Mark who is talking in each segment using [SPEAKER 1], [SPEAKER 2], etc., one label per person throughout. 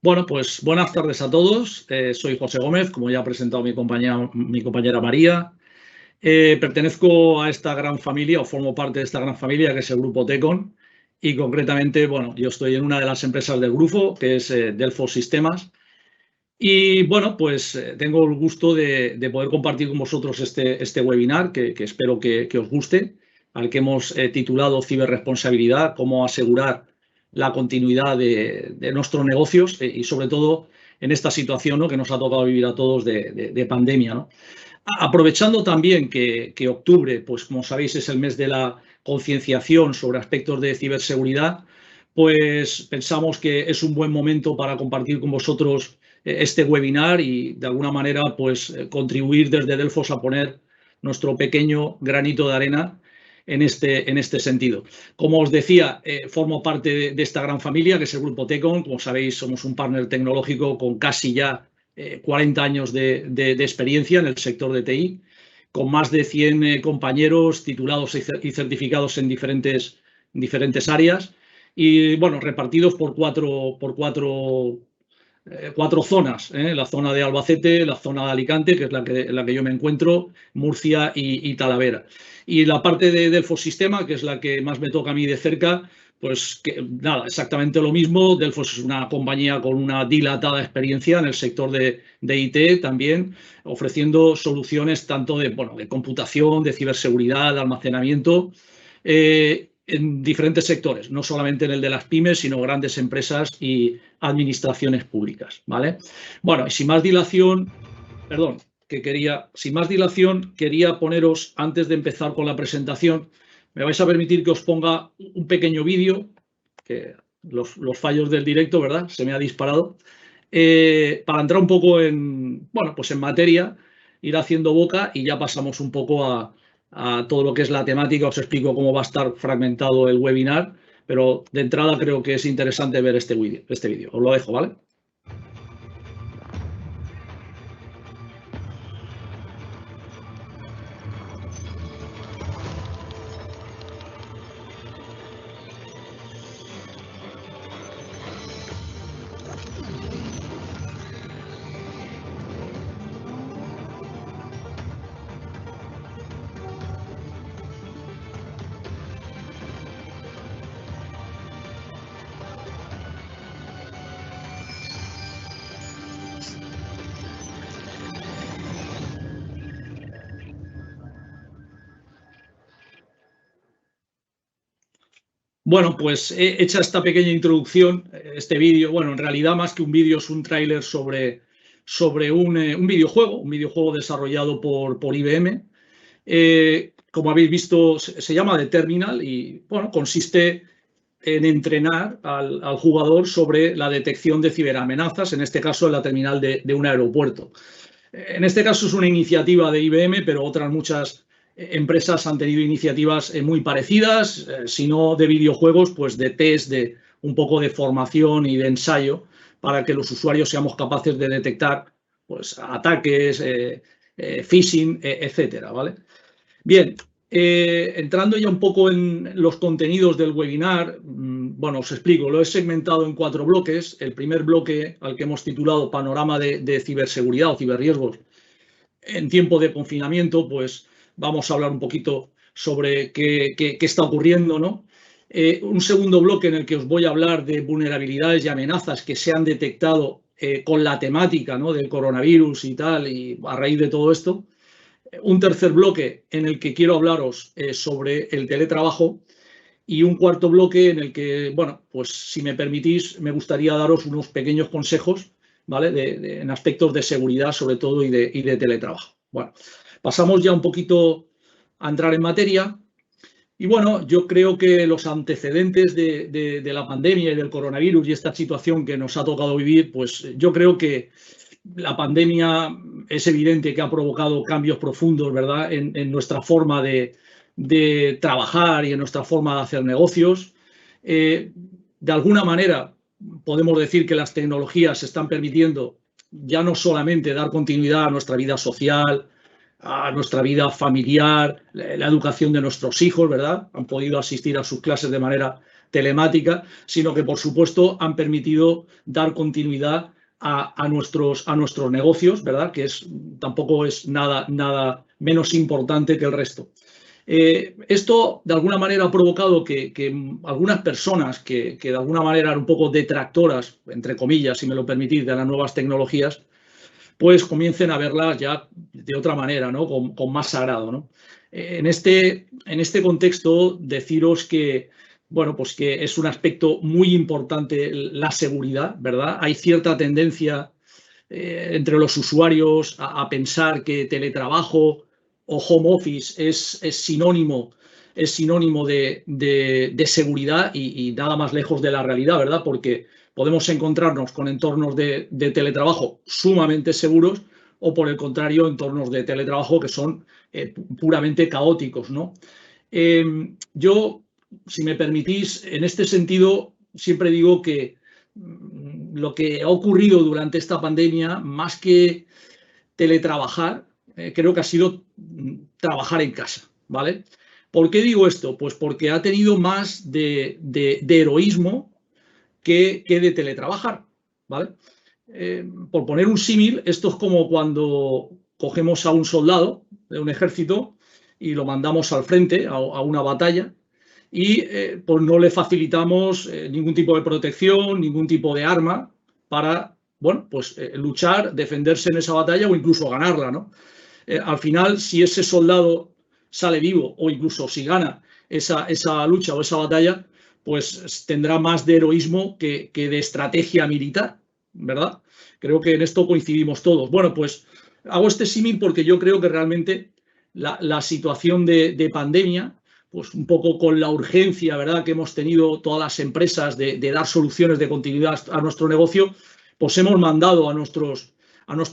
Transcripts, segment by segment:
[SPEAKER 1] Bueno, pues buenas tardes a todos. Soy José Gómez, como ya ha presentado mi compañera María. Pertenezco a esta gran familia, o formo parte de esta gran familia, que es el Grupo Tecon. Y concretamente, bueno, yo estoy en una de las empresas del grupo, que es Delfos Sistemas. Y bueno, pues tengo el gusto de poder compartir con vosotros este webinar, que espero que os guste, al que hemos titulado Ciberresponsabilidad, cómo asegurar la continuidad de nuestros negocios y sobre todo en esta situación, ¿no?, que nos ha tocado vivir a todos de pandemia, ¿no? Aprovechando también que octubre, pues como sabéis, es el mes de la concienciación sobre aspectos de ciberseguridad, pues pensamos que es un buen momento para compartir con vosotros este webinar y de alguna manera pues contribuir desde Delfos a poner nuestro pequeño granito de arena en este sentido. Como os decía, formo parte de esta gran familia que es el Grupo Tecon. Como sabéis, somos un partner tecnológico con casi ya 40 años de experiencia en el sector de TI, con más de 100 compañeros titulados y certificados en diferentes áreas y, bueno, repartidos por cuatro zonas, la zona de Albacete, la zona de Alicante, que es la que yo me encuentro, Murcia y Talavera. Y la parte de Delfos Sistema, que es la que más me toca a mí de cerca, pues que, nada, exactamente lo mismo. Delfos es una compañía con una dilatada experiencia en el sector de IT también, ofreciendo soluciones tanto de computación, de ciberseguridad, de almacenamiento, en diferentes sectores, no solamente en el de las pymes, sino grandes empresas y administraciones públicas, ¿vale? Bueno, y sin más dilación, quería poneros, antes de empezar con la presentación, me vais a permitir que os ponga un pequeño vídeo, que los fallos del directo, ¿verdad? Se me ha disparado, para entrar un poco en materia, ir haciendo boca y ya pasamos un poco a todo lo que es la temática. Os explico cómo va a estar fragmentado el webinar, pero de entrada creo que es interesante ver este vídeo. Os lo dejo, ¿vale? Bueno, pues hecha esta pequeña introducción, este vídeo, bueno, en realidad más que un vídeo es un tráiler sobre un videojuego desarrollado por IBM. Como habéis visto, se llama The Terminal y, bueno, consiste en entrenar al jugador sobre la detección de ciberamenazas, en este caso en la terminal de un aeropuerto. En este caso es una iniciativa de IBM, pero otras muchas empresas han tenido iniciativas muy parecidas, si no de videojuegos, pues de test, de un poco de formación y de ensayo para que los usuarios seamos capaces de detectar pues, ataques, phishing, etcétera, ¿vale? Bien, entrando ya un poco en los contenidos del webinar, bueno, os explico, lo he segmentado en 4 bloques. El primer bloque, al que hemos titulado Panorama de ciberseguridad o ciberriesgos en tiempo de confinamiento, pues vamos a hablar un poquito sobre qué está ocurriendo, ¿no? Un segundo bloque en el que os voy a hablar de vulnerabilidades y amenazas que se han detectado con la temática, ¿no?, del coronavirus y tal, y a raíz de todo esto. Un tercer bloque en el que quiero hablaros sobre el teletrabajo y un cuarto bloque en el que, bueno, pues si me permitís, me gustaría daros unos pequeños consejos, ¿vale?, en aspectos de seguridad sobre todo y de teletrabajo. Bueno, pasamos ya un poquito a entrar en materia. Y bueno, yo creo que los antecedentes de la pandemia y del coronavirus y esta situación que nos ha tocado vivir, pues yo creo que la pandemia es evidente que ha provocado cambios profundos, ¿verdad?, en nuestra forma de trabajar y en nuestra forma de hacer negocios. De alguna manera podemos decir que las tecnologías están permitiendo ya no solamente dar continuidad a nuestra vida social, a nuestra vida familiar, la educación de nuestros hijos, ¿verdad? Han podido asistir a sus clases de manera telemática, sino que, por supuesto, han permitido dar continuidad a nuestros negocios, ¿verdad? Que tampoco es nada menos importante que el resto. Esto, de alguna manera, ha provocado que algunas personas que de alguna manera eran un poco detractoras, entre comillas, si me lo permitís, de las nuevas tecnologías, pues comiencen a verlas ya de otra manera, ¿no? Con más agrado, ¿no? En este contexto, deciros que, bueno, pues que es un aspecto muy importante la seguridad, ¿verdad? Hay cierta tendencia entre los usuarios a pensar que teletrabajo o home office es sinónimo de seguridad y nada más lejos de la realidad, ¿verdad? Porque podemos encontrarnos con entornos de teletrabajo sumamente seguros o, por el contrario, entornos de teletrabajo que son puramente caóticos, ¿no? Yo, si me permitís, en este sentido, siempre digo que lo que ha ocurrido durante esta pandemia, más que teletrabajar, creo que ha sido trabajar en casa, ¿vale? ¿Por qué digo esto? Pues porque ha tenido más de heroísmo que de teletrabajar, ¿vale? Por poner un símil, esto es como cuando cogemos a un soldado de un ejército y lo mandamos al frente a una batalla y pues no le facilitamos ningún tipo de protección, ningún tipo de arma para, bueno, pues luchar, defenderse en esa batalla o incluso ganarla, ¿no? Al final, si ese soldado sale vivo o incluso si gana esa lucha o esa batalla, pues tendrá más de heroísmo que de estrategia militar, ¿verdad? Creo que en esto coincidimos todos. Bueno, pues hago este símil porque yo creo que realmente la situación de pandemia, pues un poco con la urgencia, ¿verdad?, que hemos tenido todas las empresas de dar soluciones de continuidad a nuestro negocio, pues hemos mandado a nuestros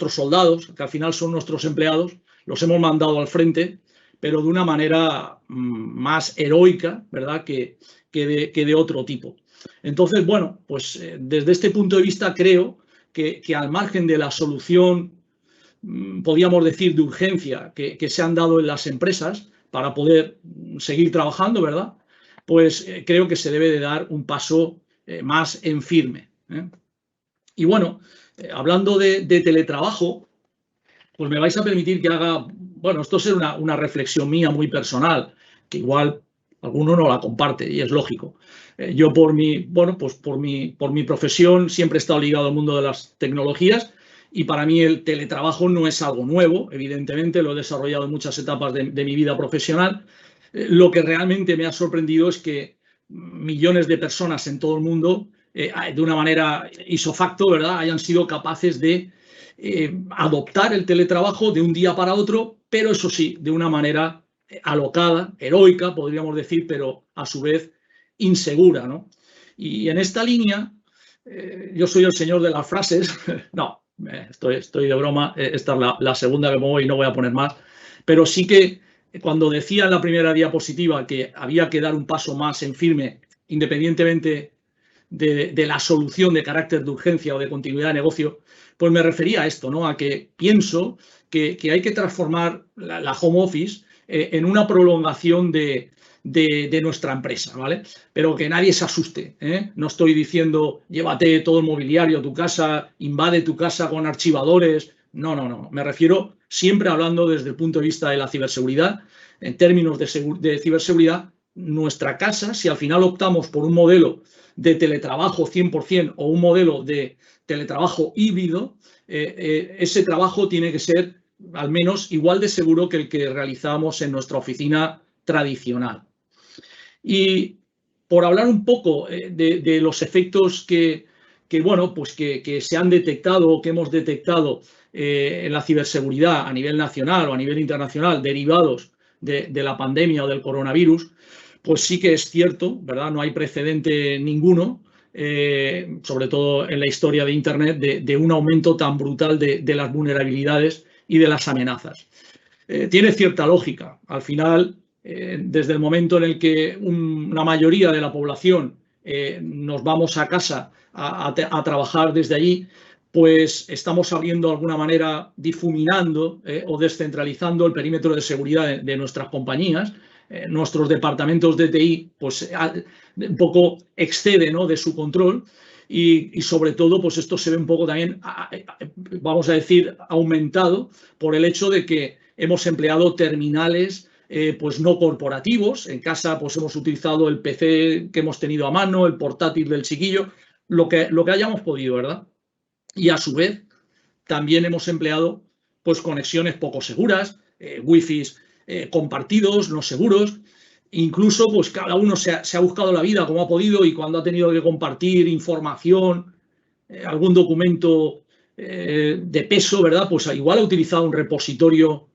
[SPEAKER 1] soldados, que al final son nuestros empleados, los hemos mandado al frente, pero de una manera más heroica, ¿verdad?, que de otro tipo. Entonces, bueno, pues desde este punto de vista creo que al margen de la solución, podríamos decir, de urgencia que se han dado en las empresas para poder seguir trabajando, ¿verdad?, pues creo que se debe de dar un paso más en firme. Y bueno, hablando de teletrabajo, pues me vais a permitir que haga, bueno, esto es una reflexión mía muy personal, que igual alguno no la comparte y es lógico. Yo por mi profesión siempre he estado ligado al mundo de las tecnologías y para mí el teletrabajo no es algo nuevo, evidentemente lo he desarrollado en muchas etapas de mi vida profesional. Lo que realmente me ha sorprendido es que millones de personas en todo el mundo, de una manera ipso-facto, ¿verdad?, hayan sido capaces de adoptar el teletrabajo de un día para otro, pero eso sí, de una manera alocada, heroica, podríamos decir, pero a su vez insegura, ¿no? Y en esta línea, yo soy el señor de las frases, no, estoy de broma, esta es la segunda que pongo y no voy a poner más, pero sí que cuando decía en la primera diapositiva que había que dar un paso más en firme, independientemente de la solución de carácter de urgencia o de continuidad de negocio, pues me refería a esto, ¿no?, a que pienso que hay que transformar la home office en una prolongación de nuestra empresa, ¿vale? Pero que nadie se asuste, ¿eh? No estoy diciendo llévate todo el mobiliario a tu casa, invade tu casa con archivadores. No. Me refiero siempre hablando desde el punto de vista de la ciberseguridad. En términos de ciberseguridad, nuestra casa, si al final optamos por un modelo de teletrabajo 100% o un modelo de teletrabajo híbrido, ese trabajo tiene que ser al menos igual de seguro que el que realizamos en nuestra oficina tradicional. Y por hablar un poco de los efectos que se han detectado o que hemos detectado en la ciberseguridad a nivel nacional o a nivel internacional derivados de la pandemia o del coronavirus, pues sí que es cierto, ¿verdad? No hay precedente ninguno, sobre todo en la historia de Internet, de un aumento tan brutal de las vulnerabilidades y de las amenazas. Tiene cierta lógica. Al final, desde el momento en el que una mayoría de la población nos vamos a casa a trabajar desde allí, pues estamos abriendo de alguna manera, difuminando o descentralizando el perímetro de seguridad de nuestras compañías. nuestros departamentos de TI, pues un poco excede, ¿no?, de su control. Y sobre todo, pues esto se ve un poco también, vamos a decir, aumentado por el hecho de que hemos empleado terminales pues no corporativos. En casa pues hemos utilizado el PC que hemos tenido a mano, el portátil del chiquillo, lo que hayamos podido, ¿verdad? Y a su vez también hemos empleado pues conexiones poco seguras, wifis compartidos, no seguros. Incluso, pues cada uno se ha buscado la vida como ha podido, y cuando ha tenido que compartir información, algún documento de peso, ¿verdad? Pues igual ha utilizado un repositorio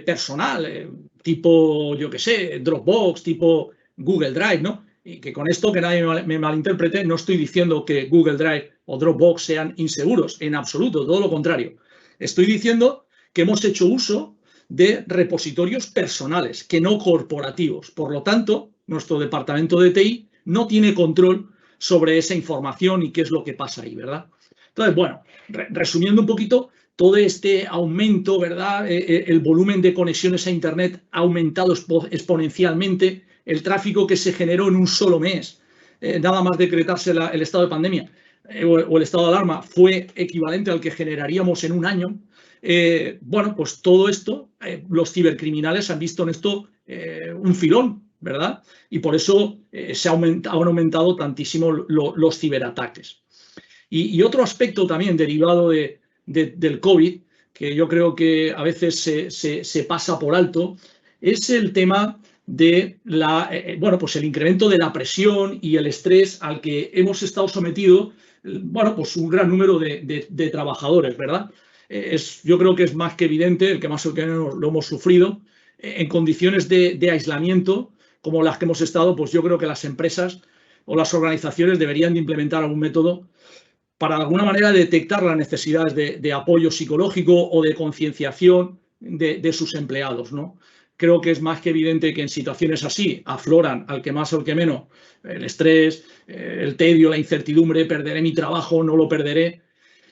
[SPEAKER 1] personal, tipo, yo qué sé, Dropbox, tipo Google Drive, ¿no? Y que con esto, que nadie me malinterprete, no estoy diciendo que Google Drive o Dropbox sean inseguros, en absoluto, todo lo contrario. Estoy diciendo que hemos hecho uso de repositorios personales, que no corporativos. Por lo tanto, nuestro departamento de TI no tiene control sobre esa información y qué es lo que pasa ahí, ¿verdad? Entonces, bueno, resumiendo un poquito, todo este aumento, ¿verdad? El volumen de conexiones a Internet ha aumentado exponencialmente. El tráfico que se generó en un solo mes, nada más decretarse el estado de pandemia o el estado de alarma, fue equivalente al que generaríamos en un año. Bueno, pues todo esto, los cibercriminales han visto en esto un filón, ¿verdad? Y por eso han aumentado tantísimo los ciberataques. Y otro aspecto también derivado del COVID, que yo creo que a veces se pasa por alto, es el tema de bueno, pues el incremento de la presión y el estrés al que hemos estado sometidos, bueno, pues un gran número de trabajadores, ¿verdad? Yo creo que es más que evidente, el que más o menos lo hemos sufrido, en condiciones de aislamiento como las que hemos estado. Pues yo creo que las empresas o las organizaciones deberían de implementar algún método para de alguna manera detectar las necesidades de apoyo psicológico o de concienciación de sus empleados, ¿no? Creo que es más que evidente que en situaciones así afloran, al que más o al que menos, el estrés, el tedio, la incertidumbre: perderé mi trabajo, no lo perderé.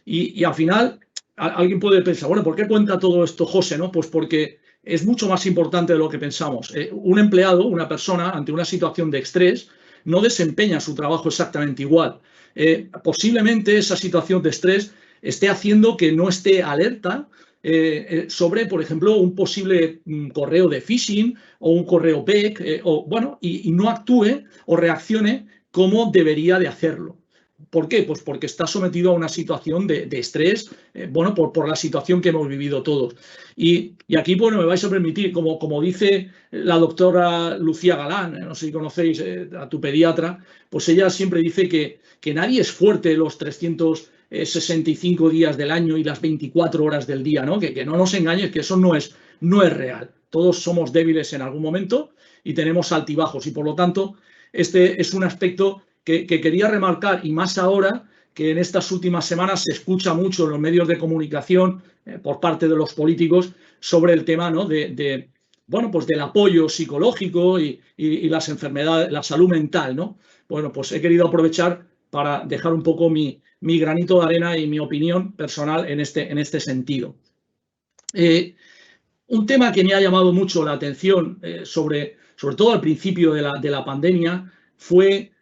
[SPEAKER 1] Y al final alguien puede pensar, bueno, ¿por qué cuenta todo esto José, no? Pues porque es mucho más importante de lo que pensamos. Un empleado, una persona, ante una situación de estrés, no desempeña su trabajo exactamente igual. Posiblemente esa situación de estrés esté haciendo que no esté alerta sobre, por ejemplo, un posible correo de phishing o un correo PEC, bueno, y no actúe o reaccione como debería de hacerlo. ¿Por qué? Pues porque está sometido a una situación de estrés, bueno, por la situación que hemos vivido todos. Y aquí, bueno, me vais a permitir, como dice la doctora Lucía Galán, no sé si conocéis a tu pediatra, pues ella siempre dice que nadie es fuerte los 365 días del año y las 24 horas del día, ¿no? Que no nos engañes, que eso no es real. Todos somos débiles en algún momento y tenemos altibajos, y por lo tanto este es un aspecto que quería remarcar, y más ahora que en estas últimas semanas se escucha mucho en los medios de comunicación por parte de los políticos sobre el tema, ¿no?, bueno, pues del apoyo psicológico y las enfermedades, la salud mental, ¿no? Bueno, pues he querido aprovechar para dejar un poco mi granito de arena y mi opinión personal en este sentido. Un tema que me ha llamado mucho la atención, sobre todo al principio de la pandemia, fue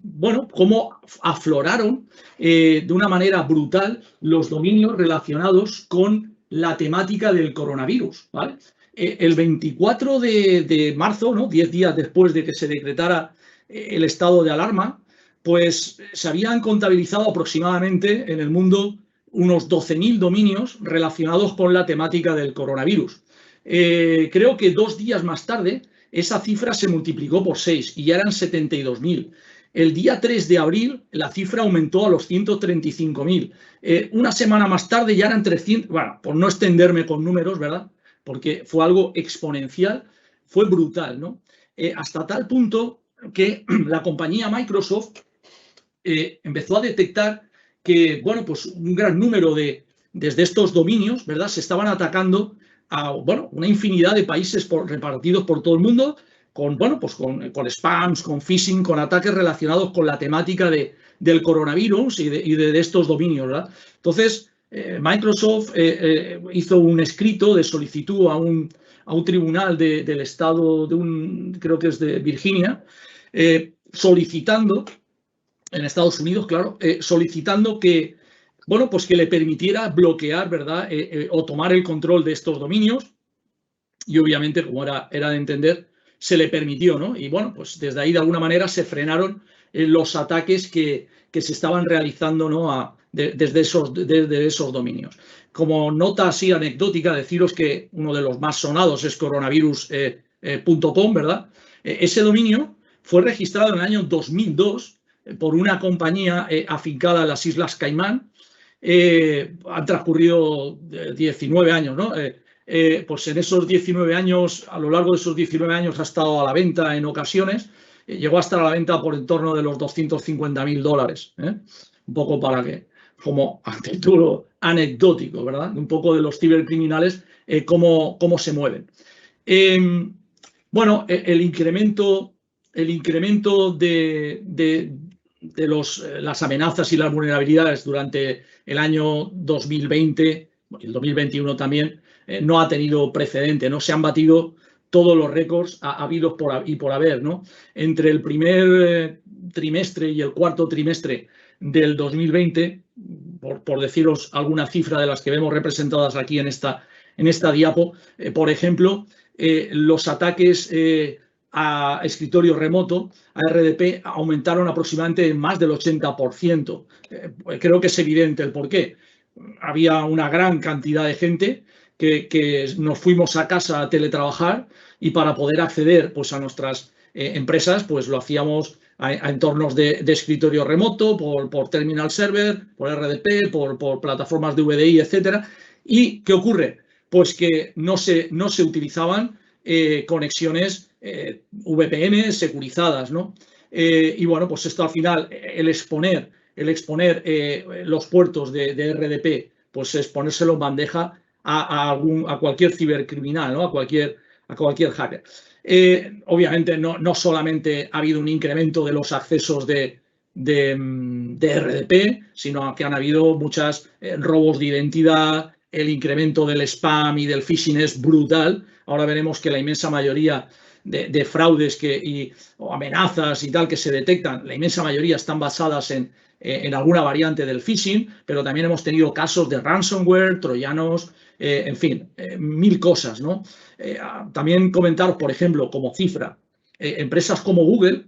[SPEAKER 1] bueno, cómo afloraron de una manera brutal los dominios relacionados con la temática del coronavirus, ¿vale? El 24 de marzo, ¿no?, 10 días después de que se decretara el estado de alarma, pues se habían contabilizado aproximadamente en el mundo unos 12.000 dominios relacionados con la temática del coronavirus. Creo que 2 días más tarde esa cifra se multiplicó por 6 y ya eran 72.000. El día 3 de abril la cifra aumentó a los 135.000. Una semana más tarde ya eran 300. Bueno, por no extenderme con números, ¿verdad? Porque fue algo exponencial, fue brutal, ¿no? Hasta tal punto que la compañía Microsoft empezó a detectar que, bueno, pues un gran número desde estos dominios, ¿verdad?, se estaban atacando a, bueno, una infinidad de países repartidos por todo el mundo, bueno, pues con spams, con phishing, con ataques relacionados con la temática del coronavirus y de estos dominios, ¿verdad? Entonces, Microsoft hizo un escrito de solicitud a a un tribunal del estado creo que es de Virginia, solicitando, en Estados Unidos, claro, solicitando que, bueno, pues que le permitiera bloquear, ¿verdad? O tomar el control de estos dominios. Y obviamente, como era de entender, se le permitió, ¿no? Y bueno, pues desde ahí de alguna manera se frenaron los ataques que se estaban realizando, ¿no? Desde esos dominios. Como nota así anecdótica, deciros que uno de los más sonados es coronavirus.com, ¿verdad? Ese dominio fue registrado en el año 2002 por una compañía afincada en las Islas Caimán. Han transcurrido 19 años, ¿no? Pues en esos 19 años, a lo largo de esos 19 años ha estado a la venta en ocasiones, llegó a estar a la venta por en torno de los $250.000, un poco para que, como a título anecdótico, ¿verdad? Un poco de los cibercriminales, cómo se mueven. Bueno, el incremento de las amenazas y las vulnerabilidades durante el año 2020, el 2021 también, no ha tenido precedente, no se han batido todos los récords habidos por haber, ¿no? Entre el primer trimestre y el cuarto trimestre del 2020, por deciros alguna cifra de las que vemos representadas aquí en esta diapo, por ejemplo, los ataques a escritorio remoto, a RDP, aumentaron aproximadamente en más del 80%. Creo que es evidente el porqué. Había una gran cantidad de gente que nos fuimos a casa a teletrabajar y para poder acceder pues, a nuestras empresas, pues lo hacíamos a entornos de escritorio remoto, por terminal server, por RDP, por plataformas de VDI, etcétera. ¿Y qué ocurre? Pues que no se utilizaban conexiones VPN securizadas, ¿no? Y bueno, pues esto al final, el exponer los puertos de RDP, pues es ponérselo en bandeja a cualquier cibercriminal, ¿no? a cualquier hacker. Obviamente no solamente ha habido un incremento de los accesos de RDP, sino que han habido muchos robos de identidad, el incremento del spam y del phishing es brutal. Ahora veremos que la inmensa mayoría de fraudes o amenazas y tal que se detectan, la inmensa mayoría están basadas en alguna variante del phishing, pero también hemos tenido casos de ransomware, troyanos, en fin, mil cosas, ¿no? También comentaros, por ejemplo, como cifra, empresas como Google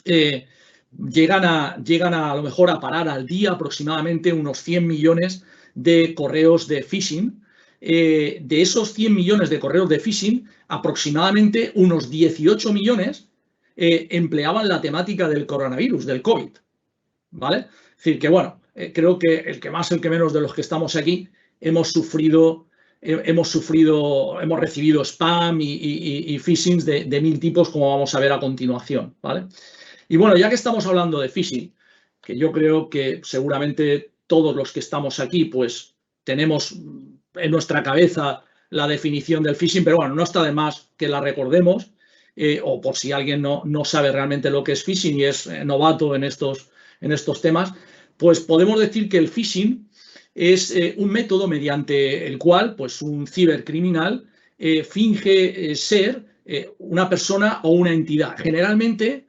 [SPEAKER 1] llegan a lo mejor a parar al día aproximadamente unos 100 millones de correos de phishing. De esos 100 millones de correos de phishing, aproximadamente unos 18 millones empleaban la temática del coronavirus, del COVID, ¿vale? Es decir, que bueno, creo que el que más, el que menos de los que estamos aquí hemos recibido spam y phishing de mil tipos, como vamos a ver a continuación, ¿vale? Y bueno, ya que estamos hablando de phishing, que yo creo que seguramente todos los que estamos aquí, pues tenemos en nuestra cabeza la definición del phishing, pero bueno, no está de más que la recordemos, o por si alguien no sabe realmente lo que es phishing y es novato en estos temas, pues podemos decir que el phishing es un método mediante el cual pues, un cibercriminal finge ser una persona o una entidad. Generalmente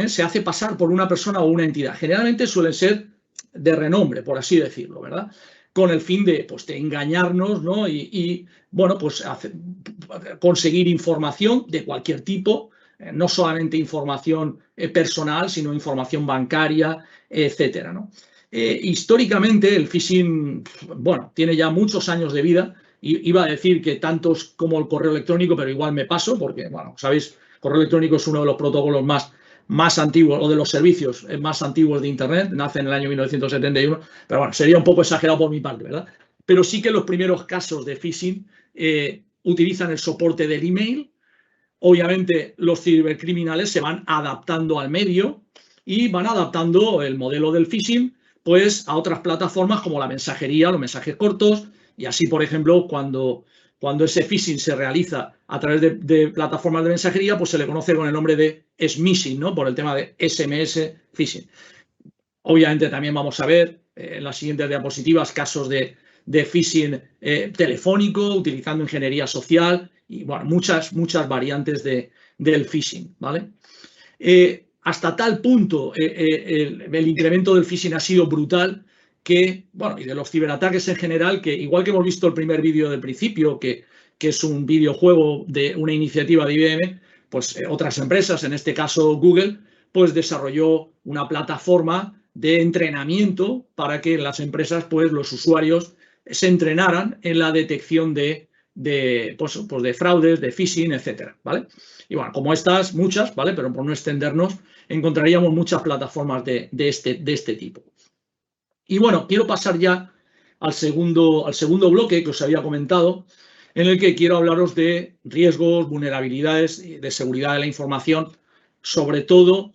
[SPEAKER 1] se hace pasar por una persona o una entidad. Generalmente suelen ser de renombre, por así decirlo, ¿verdad? Con el fin de engañarnos, ¿no? Y bueno, pues conseguir información de cualquier tipo, no solamente información personal, sino información bancaria, etcétera, ¿no? Históricamente el phishing, bueno, tiene ya muchos años de vida. Iba a decir que tantos como el correo electrónico, pero igual me paso porque, bueno, sabéis, correo electrónico es uno de los protocolos más antiguos o de los servicios más antiguos de Internet, nace en el año 1971, pero bueno, sería un poco exagerado por mi parte, ¿verdad? Pero sí que los primeros casos de phishing utilizan el soporte del email. Obviamente los cibercriminales se van adaptando al medio y van adaptando el modelo del phishing pues a otras plataformas como la mensajería, los mensajes cortos, y así, por ejemplo, cuando ese phishing se realiza a través de plataformas de mensajería, pues se le conoce con el nombre de smishing, ¿no? Por el tema de SMS phishing. Obviamente también vamos a ver en las siguientes diapositivas casos de de phishing telefónico, utilizando ingeniería social y bueno, muchas variantes del phishing, ¿vale? Hasta tal punto el incremento del phishing ha sido brutal que, bueno, y de los ciberataques en general, que igual que hemos visto el primer vídeo del principio, que es un videojuego de una iniciativa de IBM, pues otras empresas, en este caso Google, pues desarrolló una plataforma de entrenamiento para que las empresas, pues los usuarios se entrenaran en la detección de fraudes, de phishing, etcétera, ¿vale? Y bueno, como estas, muchas, ¿vale? Pero por no extendernos, encontraríamos muchas plataformas de este tipo. Y bueno, quiero pasar ya al segundo bloque que os había comentado, en el que quiero hablaros de riesgos, vulnerabilidades de seguridad de la información, sobre todo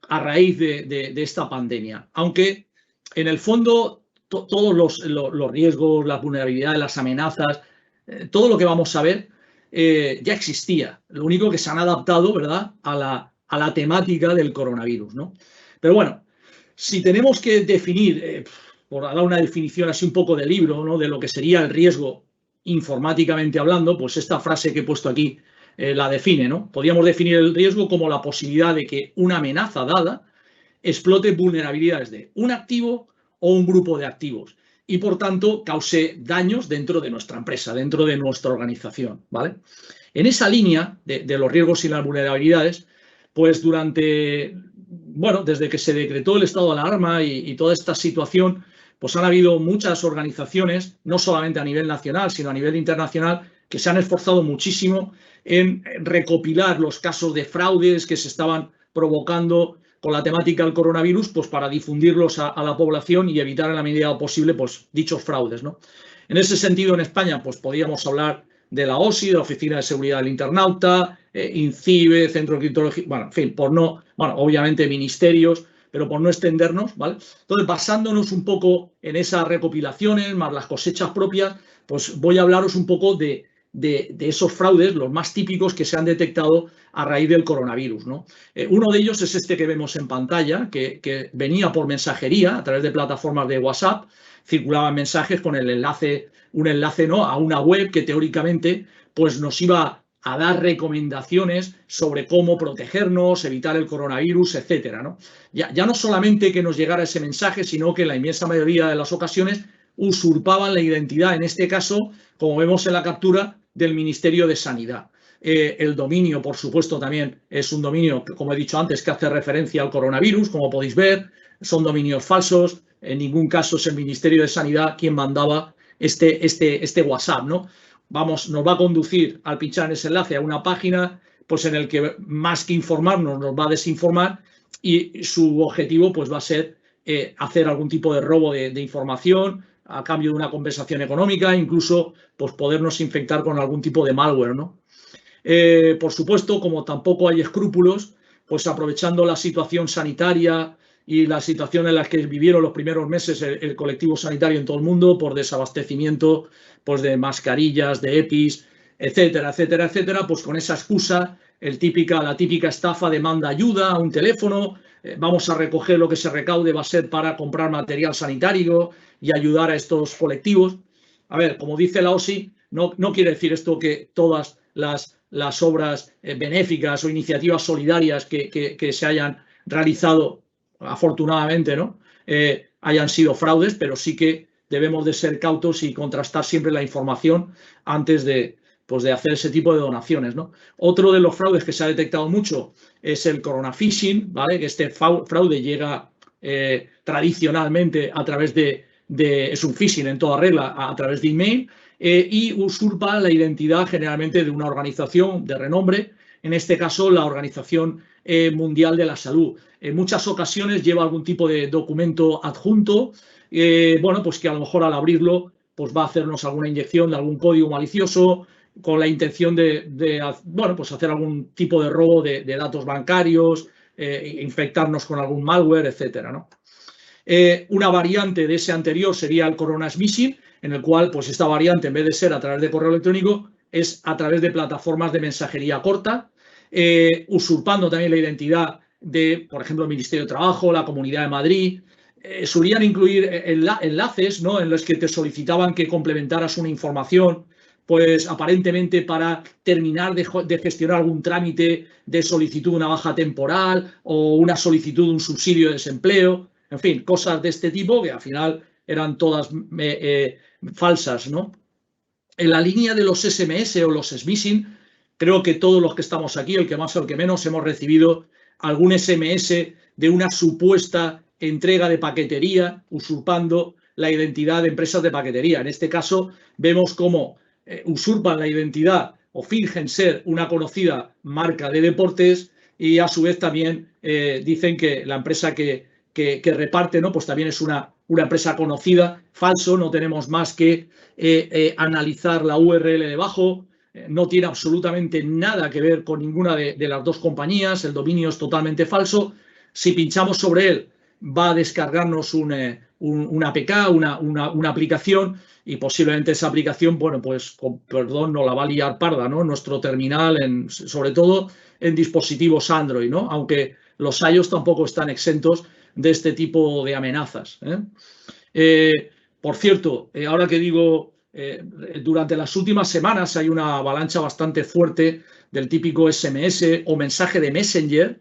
[SPEAKER 1] a raíz de esta pandemia. Aunque en el fondo todos los riesgos, las vulnerabilidades, las amenazas, todo lo que vamos a ver ya existía. Lo único que se han adaptado, ¿verdad?, a la temática del coronavirus, ¿no? Pero bueno, si tenemos que definir, por dar una definición así un poco de libro, ¿no?, de lo que sería el riesgo informáticamente hablando, pues esta frase que he puesto aquí la define, ¿no? Podríamos definir el riesgo como la posibilidad de que una amenaza dada explote vulnerabilidades de un activo o un grupo de activos y, por tanto, cause daños dentro de nuestra empresa, dentro de nuestra organización, ¿vale? En esa línea de los riesgos y las vulnerabilidades, pues desde que se decretó el estado de alarma y toda esta situación, pues han habido muchas organizaciones, no solamente a nivel nacional, sino a nivel internacional, que se han esforzado muchísimo en recopilar los casos de fraudes que se estaban provocando con la temática del coronavirus, pues para difundirlos a la población y evitar en la medida posible pues dichos fraudes, ¿no? En ese sentido, en España, pues podríamos hablar de la OSI, de la Oficina de Seguridad del Internauta, INCIBE, Centro de Criptología, bueno, en fin, obviamente ministerios, pero por no extendernos, ¿vale? Entonces, basándonos un poco en esas recopilaciones, más las cosechas propias, pues voy a hablaros un poco de esos fraudes, los más típicos que se han detectado a raíz del coronavirus, ¿no? Uno de ellos es este que vemos en pantalla, que venía por mensajería a través de plataformas de WhatsApp, circulaban mensajes con un enlace, ¿no?, a una web que teóricamente pues nos iba a dar recomendaciones sobre cómo protegernos, evitar el coronavirus, etcétera, ¿no? Ya no solamente que nos llegara ese mensaje, sino que en la inmensa mayoría de las ocasiones usurpaban la identidad, en este caso, como vemos en la captura, del Ministerio de Sanidad. El dominio, por supuesto, también es un dominio, como he dicho antes, que hace referencia al coronavirus, como podéis ver, son dominios falsos, en ningún caso es el Ministerio de Sanidad quien mandaba este WhatsApp, ¿no? Nos va a conducir al pinchar en ese enlace a una página pues en el que más que informarnos nos va a desinformar y su objetivo pues va a ser hacer algún tipo de robo de información a cambio de una compensación económica, incluso pues podernos infectar con algún tipo de malware, ¿no? Por supuesto, como tampoco hay escrúpulos, pues aprovechando la situación sanitaria y la situación en la que vivieron los primeros meses el colectivo sanitario en todo el mundo por desabastecimiento pues de mascarillas, de EPIs, etcétera, etcétera, etcétera, pues con esa excusa la típica estafa de manda ayuda a un teléfono, vamos a recoger lo que se recaude, va a ser para comprar material sanitario y ayudar a estos colectivos. A ver, como dice la OSI, no quiere decir esto que todas las obras benéficas o iniciativas solidarias que se hayan realizado, afortunadamente, ¿no?, hayan sido fraudes, pero sí que debemos de ser cautos y contrastar siempre la información antes de hacer ese tipo de donaciones, ¿no? Otro de los fraudes que se ha detectado mucho es el corona phishing, ¿vale? Que este fraude llega tradicionalmente a través es un phishing en toda regla, a través de email, y usurpa la identidad generalmente de una organización de renombre, en este caso la Organización Mundial de la Salud. En muchas ocasiones lleva algún tipo de documento adjunto, pues que a lo mejor al abrirlo pues va a hacernos alguna inyección de algún código malicioso con la intención pues hacer algún tipo de robo de datos bancarios, infectarnos con algún malware, etcétera, ¿no? Una variante de ese anterior sería el corona smishing, en el cual pues esta variante, en vez de ser a través de correo electrónico, es a través de plataformas de mensajería corta, usurpando también la identidad de, por ejemplo, el Ministerio de Trabajo, la Comunidad de Madrid, solían incluir enlaces, ¿no?, en los que te solicitaban que complementaras una información, pues aparentemente para terminar de gestionar algún trámite de solicitud de una baja temporal o una solicitud de un subsidio de desempleo, en fin, cosas de este tipo que al final eran todas falsas, ¿no? En la línea de los SMS o los smishing, creo que todos los que estamos aquí, el que más o el que menos, hemos recibido algún SMS de una supuesta entrega de paquetería usurpando la identidad de empresas de paquetería. En este caso, vemos cómo usurpan la identidad o fingen ser una conocida marca de deportes y a su vez también dicen que la empresa que reparte, ¿no?, pues también es una empresa conocida. Falso, no tenemos más que analizar la URL debajo. No tiene absolutamente nada que ver con ninguna de las dos compañías, el dominio es totalmente falso. Si pinchamos sobre él, va a descargarnos una APK, una aplicación, y posiblemente esa aplicación, bueno, pues con perdón, nos la va a liar parda, ¿no?, nuestro terminal, sobre todo en dispositivos Android, ¿no?, aunque los iOS tampoco están exentos de este tipo de amenazas. Por cierto, ahora que digo, durante las últimas semanas hay una avalancha bastante fuerte del típico SMS o mensaje de Messenger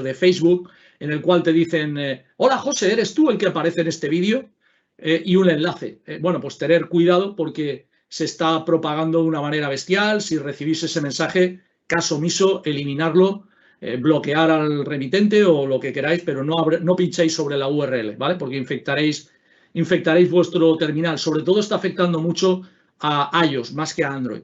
[SPEAKER 1] de Facebook, en el cual te dicen, hola José, ¿eres tú el que aparece en este vídeo? Y un enlace. Bueno, pues tener cuidado porque se está propagando de una manera bestial. Si recibís ese mensaje, caso omiso, eliminarlo, bloquear al remitente o lo que queráis, pero no pinchéis sobre la URL, ¿vale? Porque infectaréis vuestro terminal. Sobre todo está afectando mucho a iOS más que a Android.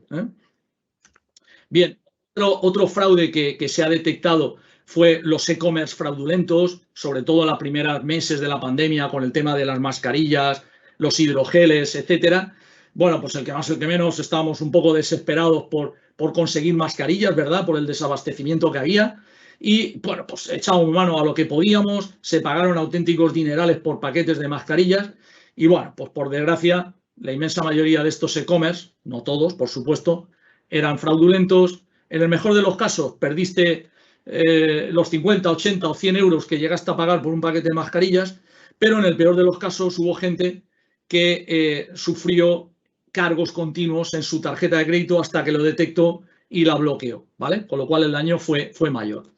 [SPEAKER 1] Bien, otro fraude que se ha detectado fue los e-commerce fraudulentos, sobre todo en los primeros meses de la pandemia con el tema de las mascarillas, los hidrogeles, etcétera. Bueno, pues el que más, el que menos, estábamos un poco desesperados por conseguir mascarillas, ¿verdad?, por el desabastecimiento que había. Y, bueno, pues echamos mano a lo que podíamos, se pagaron auténticos dinerales por paquetes de mascarillas y, bueno, pues por desgracia, la inmensa mayoría de estos e-commerce, no todos, por supuesto, eran fraudulentos. En el mejor de los casos, perdiste los 50, 80 o 100 euros que llegaste a pagar por un paquete de mascarillas, pero en el peor de los casos hubo gente que sufrió cargos continuos en su tarjeta de crédito hasta que lo detectó y la bloqueó, ¿vale? Con lo cual el daño fue mayor.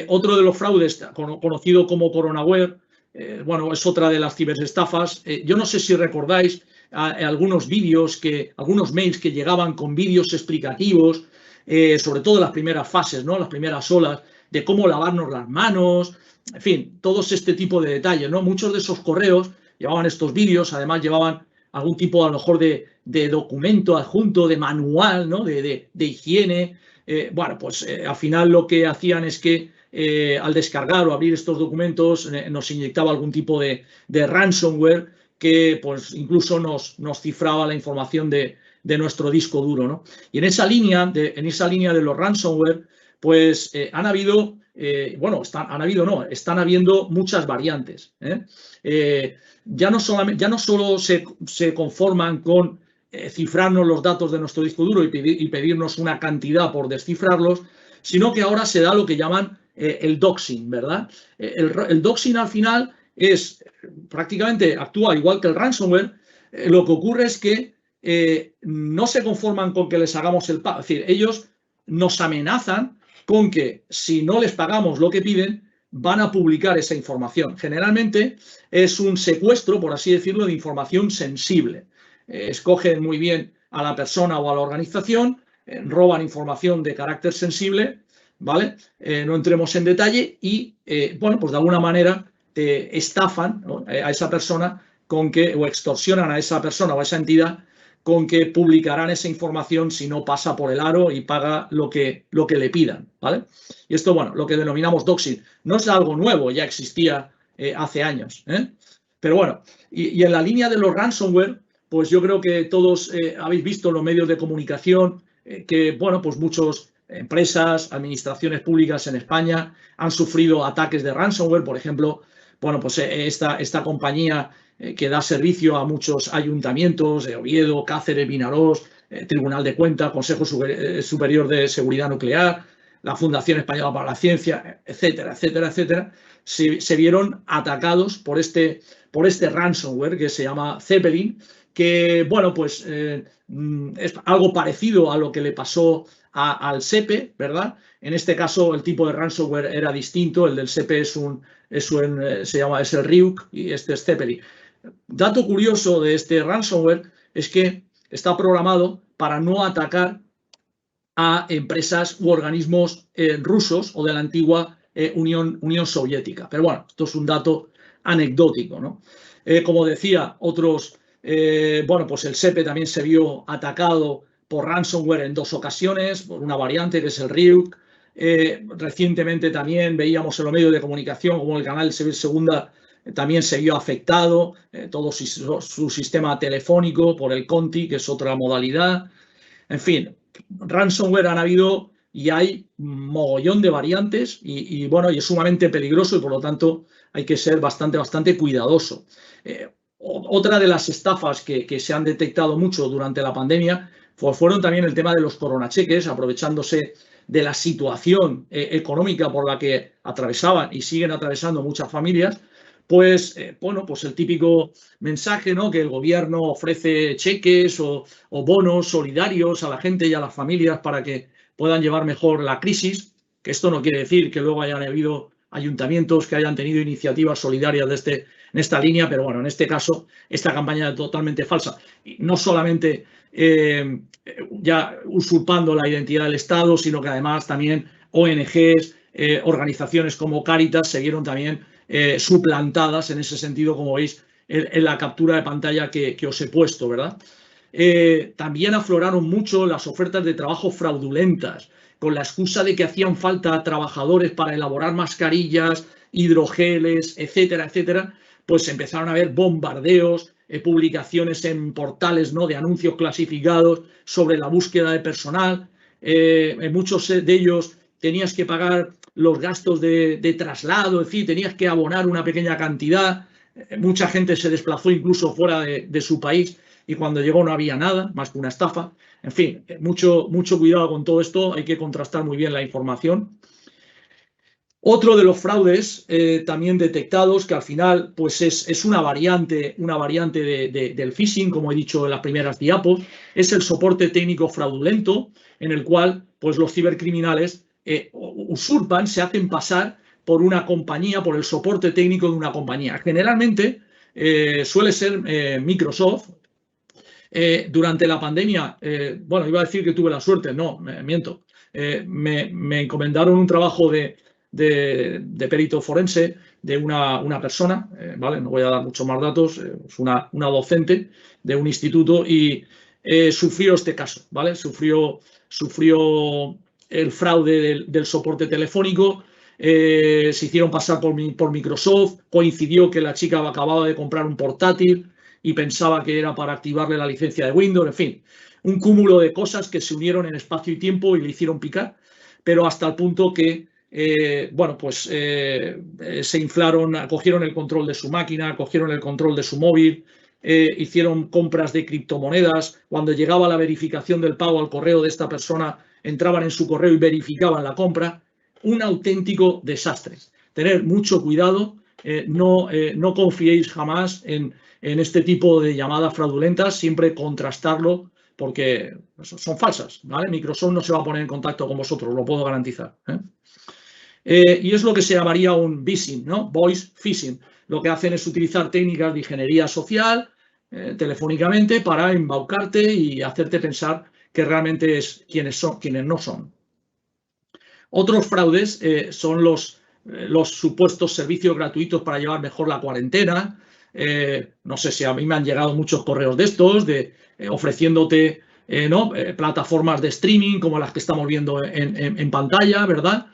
[SPEAKER 1] Otro de los fraudes, conocido como Coronaware, bueno, es otra de las ciberestafas. Yo no sé si recordáis algunos vídeos, algunos mails que llegaban con vídeos explicativos, sobre todo en las primeras fases, ¿no?, las primeras olas, de cómo lavarnos las manos, en fin, todos este tipo de detalles, ¿no? Muchos de esos correos llevaban estos vídeos, además llevaban algún tipo a lo mejor de documento adjunto, de manual, ¿no?, de higiene. Bueno, pues al final lo que hacían es que al descargar o abrir estos documentos nos inyectaba algún tipo de ransomware que pues incluso nos cifraba la información de nuestro disco duro, ¿no? Y en esa línea de los ransomware, pues están habiendo muchas variantes. Ya no solo se conforman con cifrarnos los datos de nuestro disco duro y pedirnos una cantidad por descifrarlos, sino que ahora se da lo que llaman el doxing, ¿verdad? El doxing al final prácticamente actúa igual que el ransomware. Lo que ocurre es que no se conforman con que les hagamos el pago, es decir, ellos nos amenazan con que si no les pagamos lo que piden, van a publicar esa información. Generalmente es un secuestro, por así decirlo, de información sensible. Escogen muy bien a la persona o a la organización, roban información de carácter sensible, ¿vale? No entremos en detalle y, bueno, pues de alguna manera te estafan, ¿no?, a esa persona o extorsionan a esa persona o a esa entidad con que publicarán esa información si no pasa por el aro y paga lo que le pidan, ¿vale? Y esto, bueno, lo que denominamos doxing, no es algo nuevo, ya existía hace años, Pero bueno, y en la línea de los ransomware, pues yo creo que todos habéis visto en los medios de comunicación que, bueno, pues muchas empresas, administraciones públicas en España han sufrido ataques de ransomware. Por ejemplo, bueno, pues esta compañía que da servicio a muchos ayuntamientos de Oviedo, Cáceres, Vinarós, Tribunal de Cuentas, Consejo Superior de Seguridad Nuclear, la Fundación Española para la Ciencia, etcétera, etcétera, etcétera, se vieron atacados por este ransomware que se llama Zeppelin, que, bueno, pues es algo parecido a lo que le pasó al SEPE, ¿verdad? En este caso el tipo de ransomware era distinto, el del SEPE es el Ryuk y este es Zeppelin. Dato curioso de este ransomware es que está programado para no atacar a empresas u organismos rusos o de la antigua Unión Soviética. Pero bueno, esto es un dato anecdótico, ¿no? Como decía, bueno, pues el SEPE también se vio atacado por ransomware en 2 ocasiones, por una variante que es el Ryuk. Recientemente también veíamos en los medios de comunicación como el canal Segunda también se vio afectado, todo su sistema telefónico por el Conti, que es otra modalidad. En fin, ransomware han habido y hay mogollón de variantes y bueno, y es sumamente peligroso y por lo tanto hay que ser bastante cuidadoso. Otra de las estafas que se han detectado mucho durante la pandemia fueron también el tema de los coronacheques, aprovechándose de la situación económica por la que atravesaban y siguen atravesando muchas familias. Pues, bueno, pues el típico mensaje, ¿no? Que el gobierno ofrece cheques o bonos solidarios a la gente y a las familias para que puedan llevar mejor la crisis, que esto no quiere decir que luego hayan habido ayuntamientos que hayan tenido iniciativas solidarias en esta línea, pero bueno, en este caso, esta campaña es totalmente falsa. Y no solamente ya usurpando la identidad del Estado, sino que además también ONGs, organizaciones como Cáritas se vieron también suplantadas en ese sentido, como veis en la captura de pantalla que os he puesto, ¿verdad? También afloraron mucho las ofertas de trabajo fraudulentas, con la excusa de que hacían falta trabajadores para elaborar mascarillas, hidrogeles, etcétera, etcétera, pues empezaron a haber bombardeos, publicaciones en portales, ¿no?, de anuncios clasificados sobre la búsqueda de personal. En muchos de ellos tenías que pagar los gastos de traslado, en fin, tenías que abonar una pequeña cantidad. Mucha gente se desplazó incluso fuera de su país y cuando llegó no había nada, más que una estafa. En fin, mucho cuidado con todo esto, hay que contrastar muy bien la información. Otro de los fraudes también detectados, que al final pues es una variante del phishing, como he dicho en las primeras diapos, es el soporte técnico fraudulento, en el cual pues los cibercriminales usurpan, se hacen pasar por una compañía, por el soporte técnico de una compañía. Generalmente suele ser Microsoft. Durante la pandemia, bueno, iba a decir que tuve la suerte, no, miento. Me encomendaron un trabajo de perito forense de una persona, ¿vale? No voy a dar muchos más datos, es una docente de un instituto y sufrió este caso, ¿vale? Sufrió el fraude del soporte telefónico, se hicieron pasar por Microsoft, coincidió que la chica acababa de comprar un portátil y pensaba que era para activarle la licencia de Windows, en fin, un cúmulo de cosas que se unieron en espacio y tiempo y le hicieron picar, pero hasta el punto que bueno, pues se inflaron, cogieron el control de su máquina, cogieron el control de su móvil, hicieron compras de criptomonedas. Cuando llegaba la verificación del pago al correo de esta persona, entraban en su correo y verificaban la compra. Un auténtico desastre. Tener mucho cuidado, no confiéis jamás en este tipo de llamadas fraudulentas, siempre contrastarlo porque son falsas, ¿vale? Microsoft no se va a poner en contacto con vosotros, lo puedo garantizar, y es lo que se llamaría un phishing, ¿no? Voice phishing. Lo que hacen es utilizar técnicas de ingeniería social telefónicamente para embaucarte y hacerte pensar que realmente es quienes no son. Otros fraudes son los supuestos servicios gratuitos para llevar mejor la cuarentena. No sé si a mí me han llegado muchos correos de estos, ofreciéndote plataformas de streaming como las que estamos viendo en pantalla, ¿verdad?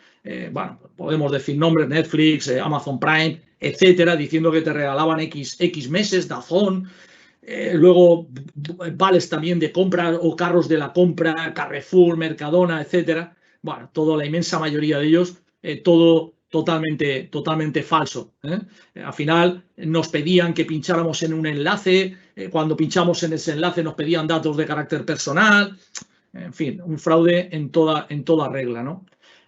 [SPEAKER 1] Bueno, podemos decir nombres, Netflix, Amazon Prime, etcétera, diciendo que te regalaban X meses, DAZN, luego vales también de compra o carros de la compra, Carrefour, Mercadona, etcétera. Bueno, la inmensa mayoría de ellos, todo totalmente falso. Al final nos pedían que pincháramos en un enlace, cuando pinchamos en ese enlace nos pedían datos de carácter personal, en fin, un fraude en toda regla, ¿no?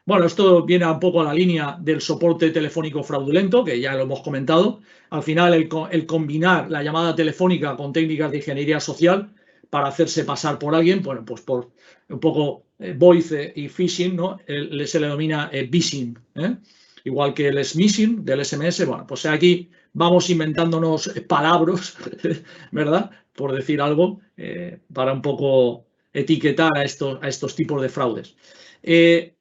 [SPEAKER 1] Bueno, esto viene un poco a la línea del soporte telefónico fraudulento, que ya lo hemos comentado. Al final, el combinar la llamada telefónica con técnicas de ingeniería social para hacerse pasar por alguien, bueno, pues por un poco voice y phishing, ¿no? Se le denomina phishing, ¿eh? Igual que el smishing del SMS. Bueno, pues aquí vamos inventándonos palabras, ¿verdad? Por decir algo, para un poco etiquetar a estos tipos de fraudes.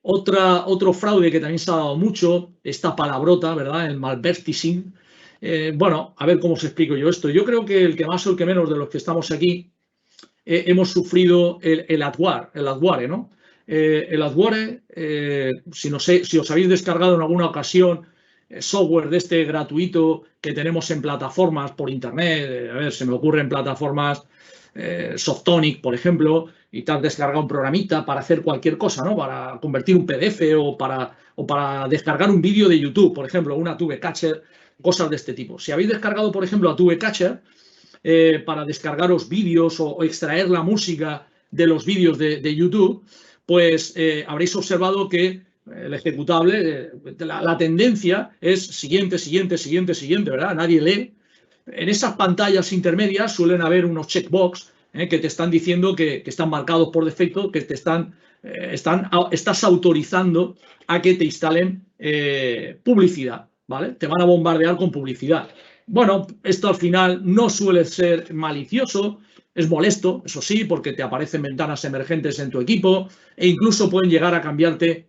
[SPEAKER 1] Otro fraude que también se ha dado mucho, esta palabrota, ¿verdad? El malvertising. Bueno, a ver cómo os explico yo esto. Yo creo que el que más o el que menos de los que estamos aquí hemos sufrido el adware, ¿no? El adware, si os habéis descargado en alguna ocasión software de este gratuito que tenemos en plataformas por internet, a ver, se me ocurren plataformas Softonic, por ejemplo, y te has descargado un programita para hacer cualquier cosa, ¿no? Para convertir un PDF o para descargar un vídeo de YouTube, por ejemplo, una Tube Catcher, cosas de este tipo. Si habéis descargado, por ejemplo, a Tube Catcher para descargaros vídeos o extraer la música de los vídeos de YouTube, pues habréis observado que el ejecutable, la tendencia es siguiente, ¿verdad? Nadie lee. En esas pantallas intermedias suelen haber unos checkbox que te están diciendo que están marcados por defecto, que estás autorizando a que te instalen publicidad, ¿vale? Te van a bombardear con publicidad. Bueno, esto al final no suele ser malicioso, es molesto, eso sí, porque te aparecen ventanas emergentes en tu equipo e incluso pueden llegar a cambiarte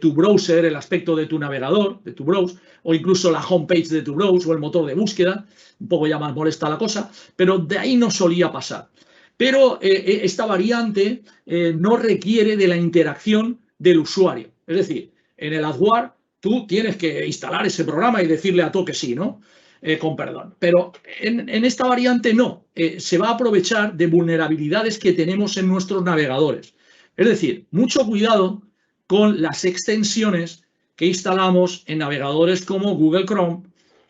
[SPEAKER 1] tu browser, el aspecto de tu navegador, de tu browser, o incluso la homepage de tu browser o el motor de búsqueda. Un poco ya más molesta la cosa, pero de ahí no solía pasar. Pero esta variante no requiere de la interacción del usuario. Es decir, en el adware tú tienes que instalar ese programa y decirle a todo que sí, ¿no? Con perdón. Pero en esta variante no. Se va a aprovechar de vulnerabilidades que tenemos en nuestros navegadores. Es decir, mucho cuidado con las extensiones que instalamos en navegadores como Google Chrome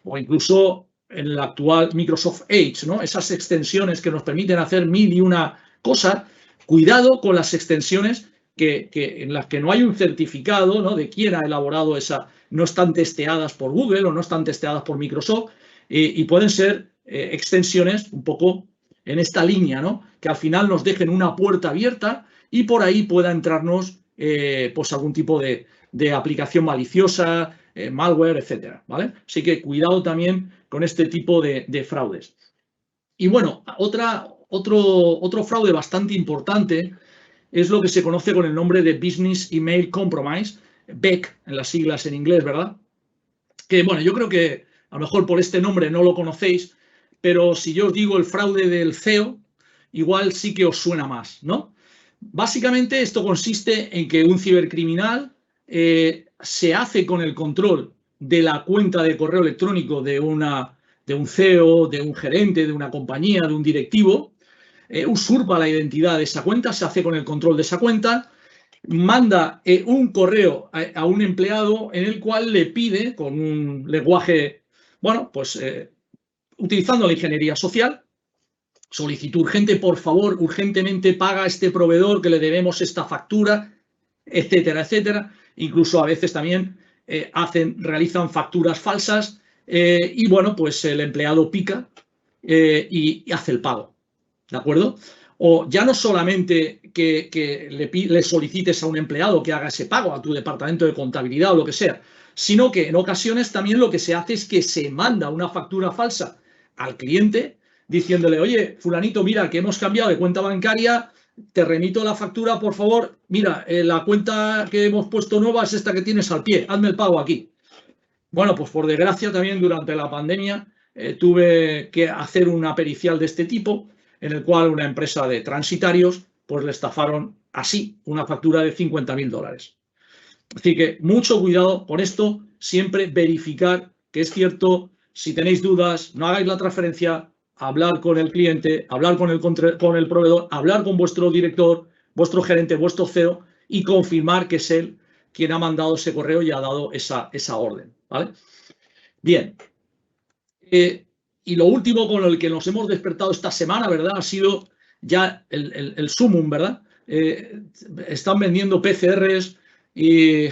[SPEAKER 1] o incluso en el actual Microsoft Edge, ¿no? Esas extensiones que nos permiten hacer mil y una cosas. Cuidado con las extensiones en las que no hay un certificado, ¿no? De quién ha elaborado esa, no están testeadas por Google o no están testeadas por Microsoft y pueden ser extensiones un poco en esta línea, ¿no? Que al final nos dejen una puerta abierta y por ahí pueda entrarnos pues algún tipo de aplicación maliciosa, malware, etcétera, ¿vale? Así que cuidado también con este tipo de fraudes. Y bueno, otro fraude bastante importante es lo que se conoce con el nombre de Business Email Compromise, BEC, en las siglas en inglés, ¿verdad? Que bueno, yo creo que a lo mejor por este nombre no lo conocéis, pero si yo os digo el fraude del CEO, igual sí que os suena más, ¿no? Básicamente esto consiste en que un cibercriminal se hace con el control de la cuenta de correo electrónico de un CEO, de un gerente, de una compañía, de un directivo, usurpa la identidad de esa cuenta, se hace con el control de esa cuenta, manda un correo a un empleado en el cual le pide, con un lenguaje, bueno, pues utilizando la ingeniería social, solicitud urgente, por favor, urgentemente paga a este proveedor que le debemos esta factura, etcétera, etcétera. Incluso a veces también realizan facturas falsas y bueno, pues el empleado pica y hace el pago, ¿de acuerdo? O ya no solamente que le solicites a un empleado que haga ese pago a tu departamento de contabilidad o lo que sea, sino que en ocasiones también lo que se hace es que se manda una factura falsa al cliente diciéndole, oye, fulanito, mira, que hemos cambiado de cuenta bancaria, te remito la factura, por favor, mira, la cuenta que hemos puesto nueva es esta que tienes al pie, hazme el pago aquí. Bueno, pues por desgracia también durante la pandemia tuve que hacer una pericial de este tipo, en el cual una empresa de transitarios pues le estafaron así una factura de $50.000. Así que mucho cuidado con esto, siempre verificar que es cierto, si tenéis dudas, no hagáis la transferencia, hablar con el cliente, hablar con el proveedor, hablar con vuestro director, vuestro gerente, vuestro CEO y confirmar que es él quien ha mandado ese correo y ha dado esa orden, ¿vale? Bien. Y lo último con el que nos hemos despertado esta semana, ¿verdad? Ha sido ya el sumum, ¿verdad? Están vendiendo PCRs y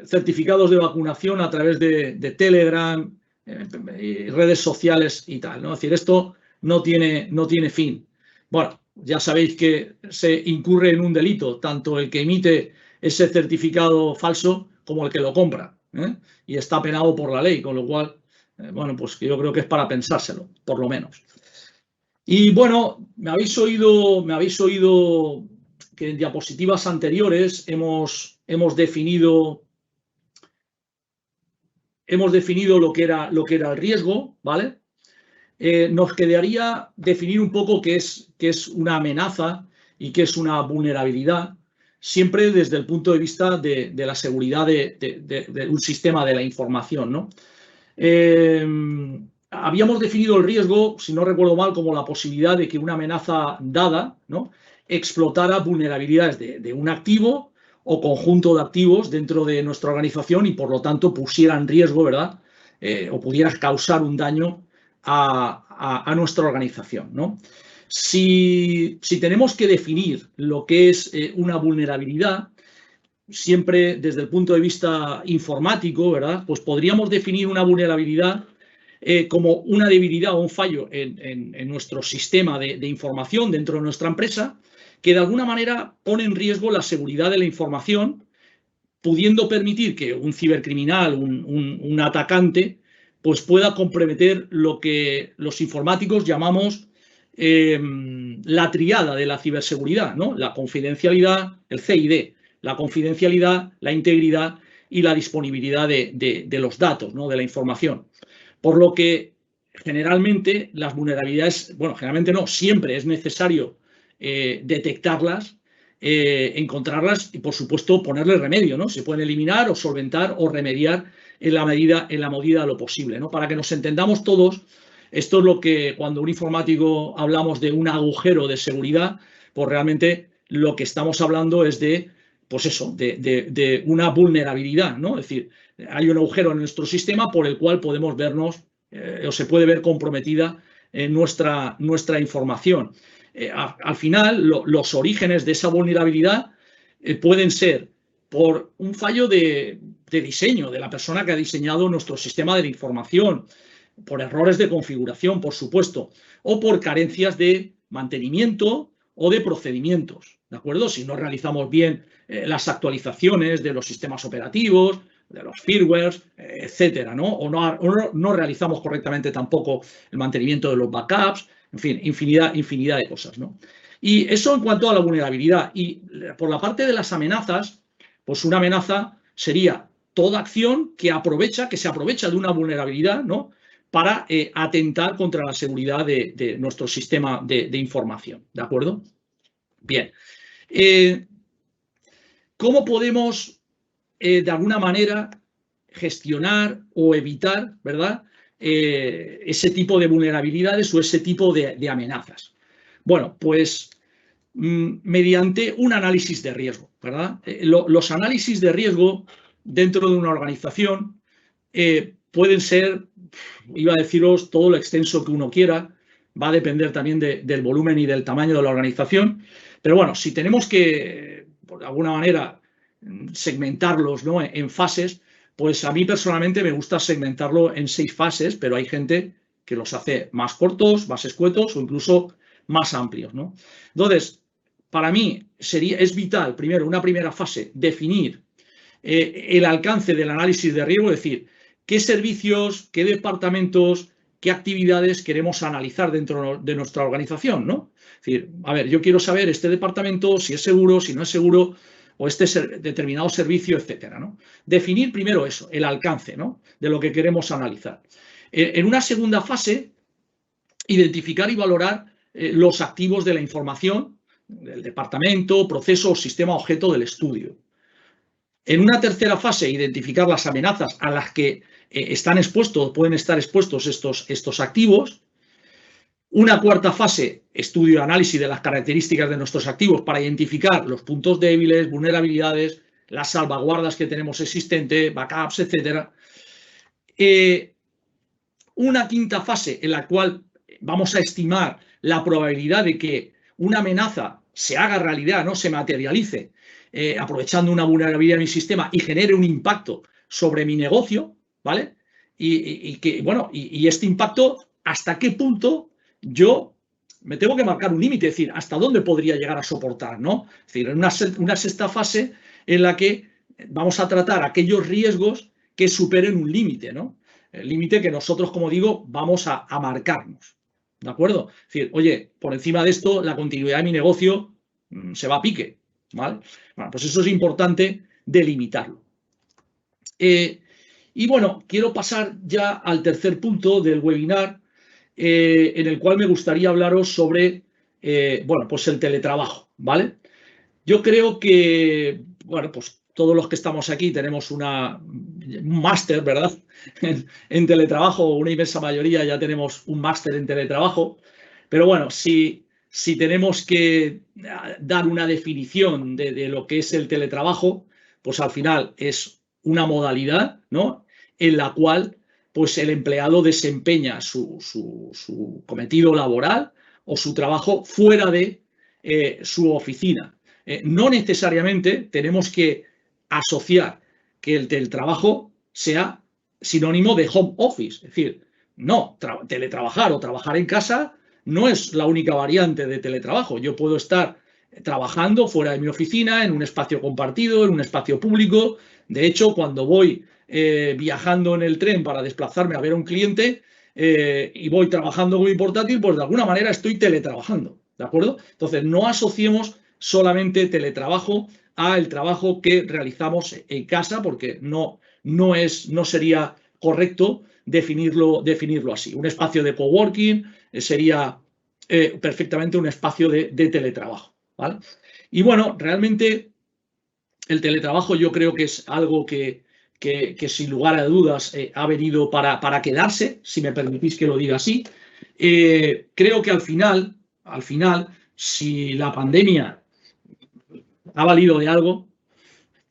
[SPEAKER 1] certificados de vacunación a través de Telegram, y redes sociales y tal, ¿no? Es decir, esto no tiene fin. Bueno, ya sabéis que se incurre en un delito, tanto el que emite ese certificado falso como el que lo compra, ¿eh? Y está penado por la ley, con lo cual, bueno, pues yo creo que es para pensárselo, por lo menos. Y bueno, me habéis oído que en diapositivas anteriores hemos definido lo que era el riesgo, ¿vale? Nos quedaría definir un poco qué es una amenaza y qué es una vulnerabilidad, siempre desde el punto de vista de la seguridad de un sistema de la información, ¿no? Habíamos definido el riesgo, si no recuerdo mal, como la posibilidad de que una amenaza dada, ¿no?, explotara vulnerabilidades de un activo o conjunto de activos dentro de nuestra organización y, por lo tanto, pusiera en riesgo, ¿verdad?, o pudiera causar un daño a nuestra organización, ¿no? Si tenemos que definir lo que es una vulnerabilidad, siempre desde el punto de vista informático, ¿verdad?, pues podríamos definir una vulnerabilidad como una debilidad o un fallo en nuestro sistema de información dentro de nuestra empresa, que de alguna manera pone en riesgo la seguridad de la información, pudiendo permitir que un cibercriminal, un atacante, pues pueda comprometer lo que los informáticos llamamos la triada de la ciberseguridad, ¿no? La confidencialidad, el CID, la confidencialidad, la integridad y la disponibilidad de los datos, ¿no?, de la información. Por lo que generalmente las vulnerabilidades, bueno, generalmente no, siempre es necesario detectarlas, encontrarlas y, por supuesto, ponerle remedio, ¿no? Se pueden eliminar o solventar o remediar en la medida de lo posible, ¿no? Para que nos entendamos todos, esto es lo que cuando un informático hablamos de un agujero de seguridad, pues realmente lo que estamos hablando es de, pues eso, de una vulnerabilidad, ¿no? Es decir, hay un agujero en nuestro sistema por el cual podemos vernos o se puede ver comprometida nuestra información. Al final, los orígenes de esa vulnerabilidad pueden ser por un fallo de diseño de la persona que ha diseñado nuestro sistema de información, por errores de configuración, por supuesto, o por carencias de mantenimiento o de procedimientos, ¿de acuerdo? Si no realizamos bien las actualizaciones de los sistemas operativos, de los firmwares, etcétera, ¿no? O no realizamos correctamente tampoco el mantenimiento de los backups, en fin, infinidad de cosas, ¿no? Y eso en cuanto a la vulnerabilidad. Y por la parte de las amenazas, pues una amenaza sería toda acción que se aprovecha de una vulnerabilidad, ¿no?, para atentar contra la seguridad de nuestro sistema de información, ¿de acuerdo? Bien. ¿Cómo podemos, de alguna manera, gestionar o evitar, ¿verdad?, ese tipo de vulnerabilidades o ese tipo de amenazas? Bueno, pues mediante un análisis de riesgo, ¿verdad? Los análisis de riesgo dentro de una organización pueden ser, iba a deciros, todo lo extenso que uno quiera, va a depender también del volumen y del tamaño de la organización, pero bueno, si tenemos que, de alguna manera, segmentarlos, ¿no?, en fases, pues a mí personalmente me gusta segmentarlo en 6 fases, pero hay gente que los hace más cortos, más escuetos o incluso más amplios, ¿no? Entonces, para mí es vital, primero, una primera fase, definir el alcance del análisis de riesgo, es decir, qué servicios, qué departamentos, qué actividades queremos analizar dentro de nuestra organización, ¿no? Es decir, a ver, yo quiero saber este departamento, si es seguro, si no es seguro, o este determinado servicio, etcétera, ¿no? Definir primero eso, el alcance, ¿no?, de lo que queremos analizar. En una segunda fase, identificar y valorar los activos de la información, del departamento, proceso o sistema objeto del estudio. En una tercera fase, identificar las amenazas a las que pueden estar expuestos estos activos. Una cuarta fase, estudio y análisis de las características de nuestros activos para identificar los puntos débiles, vulnerabilidades, las salvaguardas que tenemos existentes, backups, etcétera. Una quinta fase en la cual vamos a estimar la probabilidad de que una amenaza se haga realidad, no se materialice, aprovechando una vulnerabilidad en mi sistema y genere un impacto sobre mi negocio, ¿vale? Y este impacto, ¿hasta qué punto yo me tengo que marcar un límite? Es decir, ¿hasta dónde podría llegar a soportar, ¿no? Es decir, en una sexta fase en la que vamos a tratar aquellos riesgos que superen un límite, ¿no? El límite que nosotros, como digo, vamos a marcarnos, ¿de acuerdo? Es decir, oye, por encima de esto, la continuidad de mi negocio se va a pique, ¿vale? Bueno, pues eso es importante delimitarlo. Y bueno, quiero pasar ya al tercer punto del webinar, en el cual me gustaría hablaros sobre, bueno, pues el teletrabajo, ¿vale? Yo creo que, bueno, pues todos los que estamos aquí tenemos un máster, ¿verdad? En teletrabajo, una inmensa mayoría ya tenemos un máster en teletrabajo, pero bueno, si tenemos que dar una definición de lo que es el teletrabajo, pues al final es una modalidad, ¿no?, en la cual pues el empleado desempeña su cometido laboral o su trabajo fuera de su oficina. No necesariamente tenemos que asociar que el teletrabajo sea sinónimo de home office. Es decir, no, teletrabajar o trabajar en casa no es la única variante de teletrabajo. Yo puedo estar trabajando fuera de mi oficina, en un espacio compartido, en un espacio público. De hecho, cuando voy viajando en el tren para desplazarme a ver a un cliente y voy trabajando con mi portátil, pues de alguna manera estoy teletrabajando, ¿de acuerdo? Entonces, no asociemos solamente teletrabajo al trabajo que realizamos en casa, porque no sería correcto definirlo así. Un espacio de coworking sería perfectamente un espacio de teletrabajo, ¿vale? Y bueno, realmente el teletrabajo yo creo que es algo que sin lugar a dudas ha venido para quedarse, si me permitís que lo diga así. Creo que al final, si la pandemia ha valido de algo,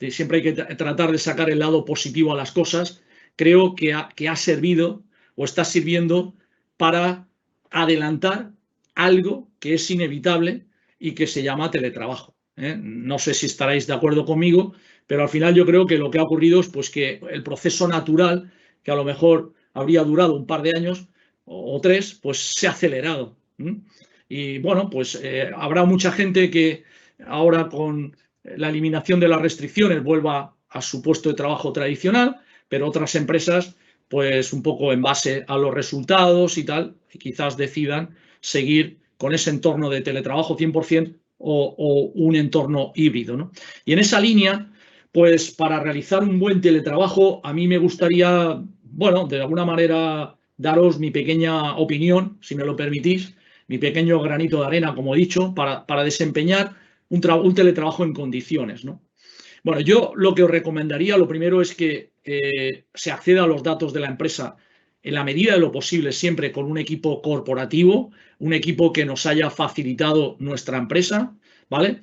[SPEAKER 1] siempre hay que tratar de sacar el lado positivo a las cosas, creo que ha servido o está sirviendo para adelantar algo que es inevitable y que se llama teletrabajo. No sé si estaréis de acuerdo conmigo, pero al final yo creo que lo que ha ocurrido es pues, que el proceso natural, que a lo mejor habría durado un par de años o 3, pues se ha acelerado. Y bueno, pues habrá mucha gente que ahora con la eliminación de las restricciones vuelva a su puesto de trabajo tradicional, pero otras empresas, pues un poco en base a los resultados y tal, quizás decidan seguir con ese entorno de teletrabajo 100% o un entorno híbrido, ¿no? Y en esa línea, pues para realizar un buen teletrabajo, a mí me gustaría, bueno, de alguna manera daros mi pequeña opinión, si me lo permitís, mi pequeño granito de arena, como he dicho, para desempeñar un teletrabajo en condiciones, ¿no? Bueno, yo lo que os recomendaría, lo primero es que se acceda a los datos de la empresa en la medida de lo posible, siempre con un equipo corporativo, un equipo que nos haya facilitado nuestra empresa, ¿vale?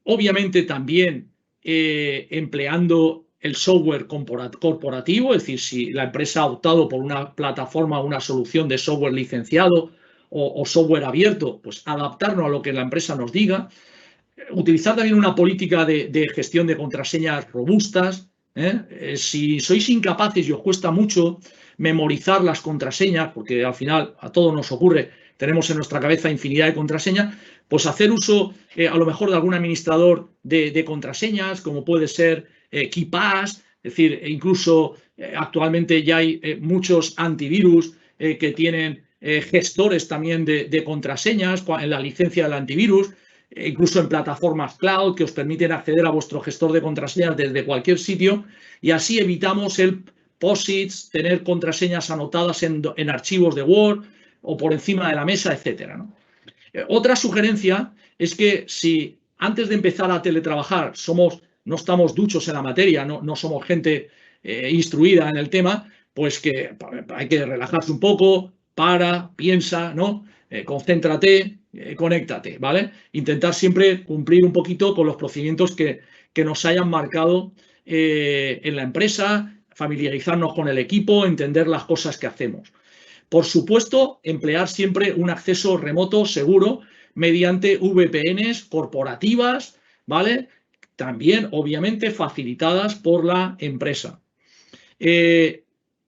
[SPEAKER 1] Obviamente también empleando el software corporativo, es decir, si la empresa ha optado por una plataforma o una solución de software licenciado o software abierto, pues adaptarnos a lo que la empresa nos diga. Utilizar también una política de gestión de contraseñas robustas. Si sois incapaces y os cuesta mucho memorizar las contraseñas, porque al final a todos nos ocurre, tenemos en nuestra cabeza infinidad de contraseñas, pues hacer uso a lo mejor de algún administrador de contraseñas, como puede ser KeePass, es decir, incluso actualmente ya hay muchos antivirus que tienen gestores también de contraseñas en la licencia del antivirus, incluso en plataformas cloud que os permiten acceder a vuestro gestor de contraseñas desde cualquier sitio, y así evitamos el POSIX, tener contraseñas anotadas en archivos de Word o por encima de la mesa, etcétera, ¿no? Otra sugerencia es que si antes de empezar a teletrabajar no estamos duchos en la materia, no somos gente instruida en el tema, pues que hay que relajarse un poco, piensa, ¿no? Concéntrate, conéctate, ¿vale? Intentar siempre cumplir un poquito con los procedimientos que nos hayan marcado en la empresa, familiarizarnos con el equipo, entender las cosas que hacemos. Por supuesto, emplear siempre un acceso remoto seguro mediante VPNs corporativas ¿vale? También, obviamente, facilitadas por la empresa.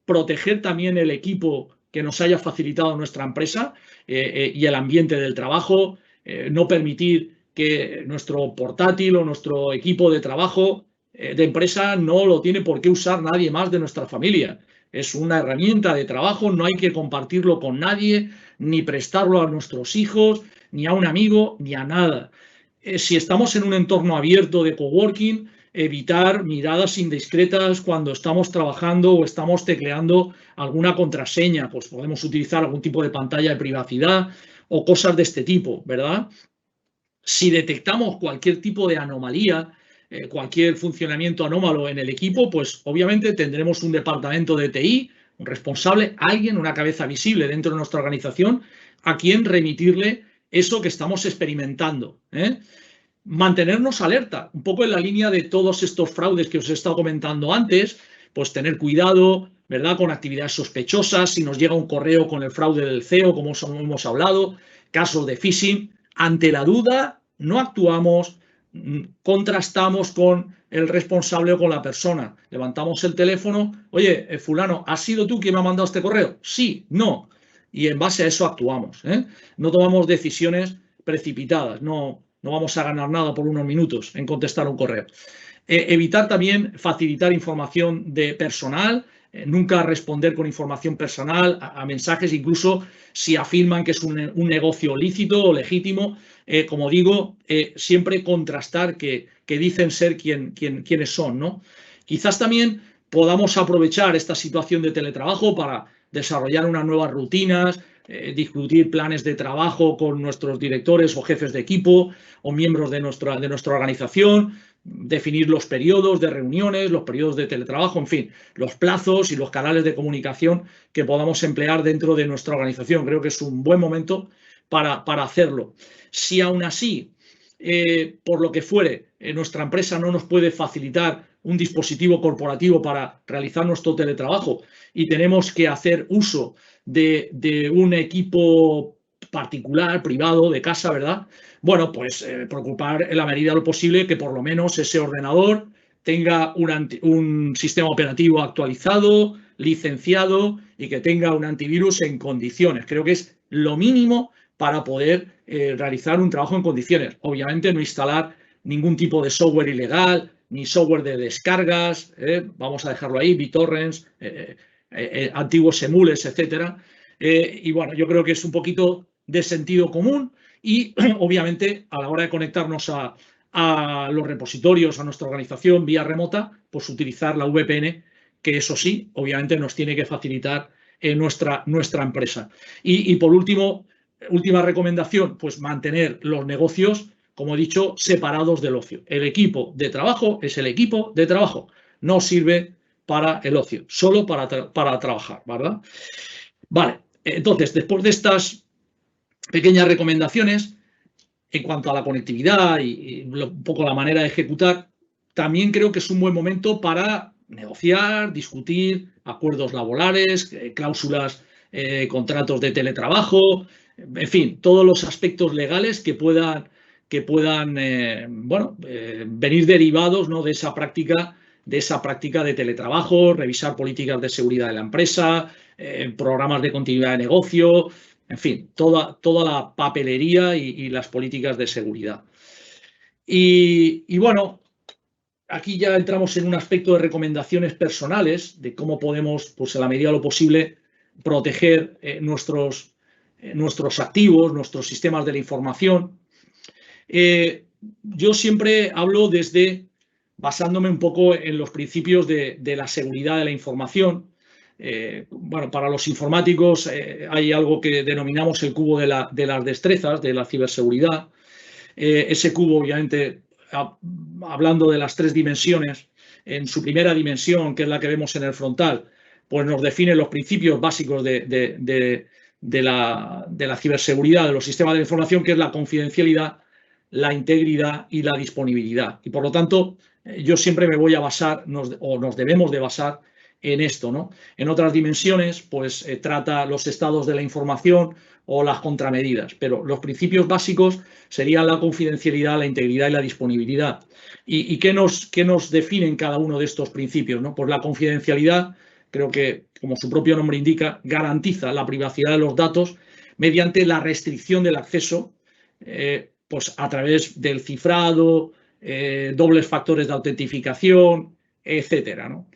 [SPEAKER 1] Proteger también el equipo que nos haya facilitado nuestra empresa y el ambiente del trabajo, no permitir que nuestro portátil o nuestro equipo de trabajo de empresa no lo tiene por qué usar nadie más de nuestra familia. Es una herramienta de trabajo, no hay que compartirlo con nadie, ni prestarlo a nuestros hijos, ni a un amigo, ni a nada. Si estamos en un entorno abierto de coworking, evitar miradas indiscretas cuando estamos trabajando o estamos tecleando alguna contraseña, pues podemos utilizar algún tipo de pantalla de privacidad o cosas de este tipo, ¿verdad? Si detectamos cualquier tipo de anomalía, cualquier funcionamiento anómalo en el equipo, pues obviamente tendremos un departamento de TI, un responsable, alguien, una cabeza visible dentro de nuestra organización, a quien remitirle eso que estamos experimentando, ¿eh? Mantenernos alerta, un poco en la línea de todos estos fraudes que os he estado comentando antes, pues tener cuidado, ¿verdad? Con actividades sospechosas, si nos llega un correo con el fraude del CEO, como hemos hablado, casos de phishing. Ante la duda, no actuamos, contrastamos con el responsable o con la persona. Levantamos el teléfono, oye, fulano, ¿has sido tú quien me ha mandado este correo? Sí, no. Y en base a eso actuamos, ¿eh? No tomamos decisiones precipitadas, no vamos a ganar nada por unos minutos en contestar un correo. Evitar también facilitar información de personal, nunca responder con información personal a mensajes, incluso si afirman que es un negocio lícito o legítimo. Como digo, siempre contrastar que dicen ser quienes son, ¿no? Quizás también podamos aprovechar esta situación de teletrabajo para desarrollar unas nuevas rutinas, discutir planes de trabajo con nuestros directores o jefes de equipo o miembros de nuestra organización, definir los periodos de reuniones, los periodos de teletrabajo, en fin, los plazos y los canales de comunicación que podamos emplear dentro de nuestra organización. Creo que es un buen momento para hacerlo. Si aún así, por lo que fuere, nuestra empresa no nos puede facilitar un dispositivo corporativo para realizar nuestro teletrabajo y tenemos que hacer uso de un equipo particular, privado, de casa, ¿verdad? Bueno, pues preocupar en la medida de lo posible que por lo menos ese ordenador tenga un sistema operativo actualizado, licenciado y que tenga un antivirus en condiciones. Creo que es lo mínimo para poder realizar un trabajo en condiciones. Obviamente no instalar ningún tipo de software ilegal, ni software de descargas, vamos a dejarlo ahí, BitTorrents, antiguos emules, etcétera. Y bueno, yo creo que es un poquito de sentido común y obviamente a la hora de conectarnos a los repositorios, a nuestra organización vía remota, pues utilizar la VPN, que eso sí, obviamente nos tiene que facilitar nuestra empresa. Y por último, última recomendación, pues mantener los negocios, como he dicho, separados del ocio. El equipo de trabajo es el equipo de trabajo, no sirve para el ocio, solo para trabajar, ¿verdad? Vale, entonces, después de estas pequeñas recomendaciones en cuanto a la conectividad y un poco la manera de ejecutar, también creo que es un buen momento para negociar, discutir acuerdos laborales, cláusulas, contratos de teletrabajo, en fin, todos los aspectos legales que puedan venir derivados, ¿no?, de esa práctica de teletrabajo, revisar políticas de seguridad de la empresa, programas de continuidad de negocio, en fin, toda la papelería y las políticas de seguridad. Y bueno, aquí ya entramos en un aspecto de recomendaciones personales, de cómo podemos, pues en la medida de lo posible, proteger nuestros activos, nuestros sistemas de la información. Yo siempre hablo basándome un poco en los principios de la seguridad de la información. Bueno, para los informáticos hay algo que denominamos el cubo de las destrezas, de la ciberseguridad. Ese cubo, obviamente, hablando de las tres dimensiones, en su primera dimensión, que es la que vemos en el frontal, pues nos define los principios básicos de la ciberseguridad, de los sistemas de información, que es la confidencialidad, la integridad y la disponibilidad. Y por lo tanto, yo siempre me voy a basar, nos debemos de basar en esto, ¿no? En otras dimensiones, pues trata los estados de la información o las contramedidas, pero los principios básicos serían la confidencialidad, la integridad y la disponibilidad. ¿Y qué nos definen cada uno de estos principios, ¿no? Pues la confidencialidad, creo que, como su propio nombre indica, garantiza la privacidad de los datos mediante la restricción del acceso, pues a través del cifrado, dobles factores de autentificación, etcétera, ¿no?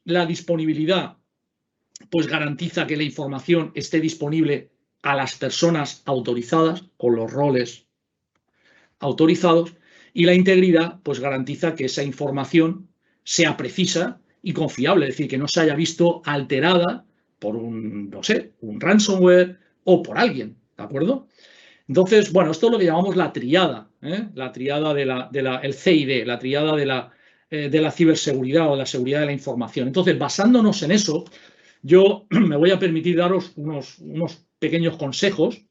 [SPEAKER 1] La disponibilidad, pues garantiza que la información esté disponible a las personas autorizadas, con los roles autorizados, y la integridad, pues garantiza que esa información sea precisa y confiable, es decir, que no se haya visto alterada por no sé, un ransomware o por alguien, ¿de acuerdo? Entonces, bueno, esto es lo que llamamos la triada el CID, la triada de la ciberseguridad o de la seguridad de la información. Entonces, basándonos en eso, yo me voy a permitir daros unos pequeños consejos.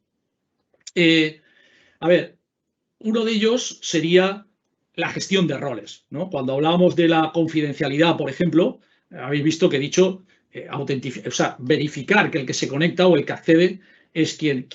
[SPEAKER 1] A ver, uno de ellos sería la gestión de roles, ¿no? Cuando hablábamos de la confidencialidad, por ejemplo, habéis visto que he dicho verificar que el que se conecta o el que accede es quien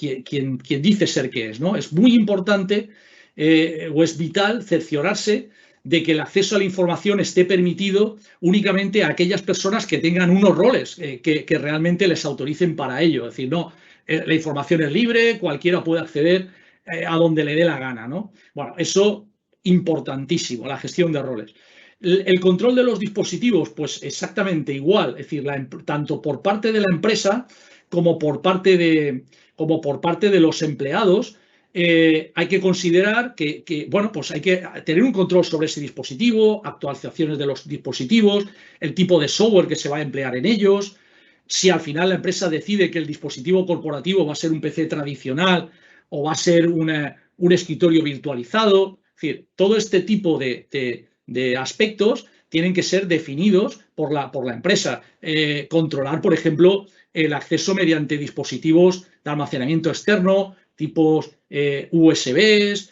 [SPEAKER 1] dice ser que es, ¿no? Es muy importante o es vital cerciorarse de que el acceso a la información esté permitido únicamente a aquellas personas que tengan unos roles que realmente les autoricen para ello. Es decir, no, la información es libre, cualquiera puede acceder a donde le dé la gana, ¿no? Bueno, eso importantísimo, la gestión de roles. El control de los dispositivos, pues exactamente igual, es decir, tanto por parte de la empresa como por parte de los empleados, hay que considerar bueno, pues hay que tener un control sobre ese dispositivo, actualizaciones de los dispositivos, el tipo de software que se va a emplear en ellos. Si al final la empresa decide que el dispositivo corporativo va a ser un PC tradicional o va a ser un escritorio virtualizado, es decir, todo este tipo de aspectos tienen que ser definidos por la empresa. Controlar, por ejemplo, el acceso mediante dispositivos de almacenamiento externo, tipos USBs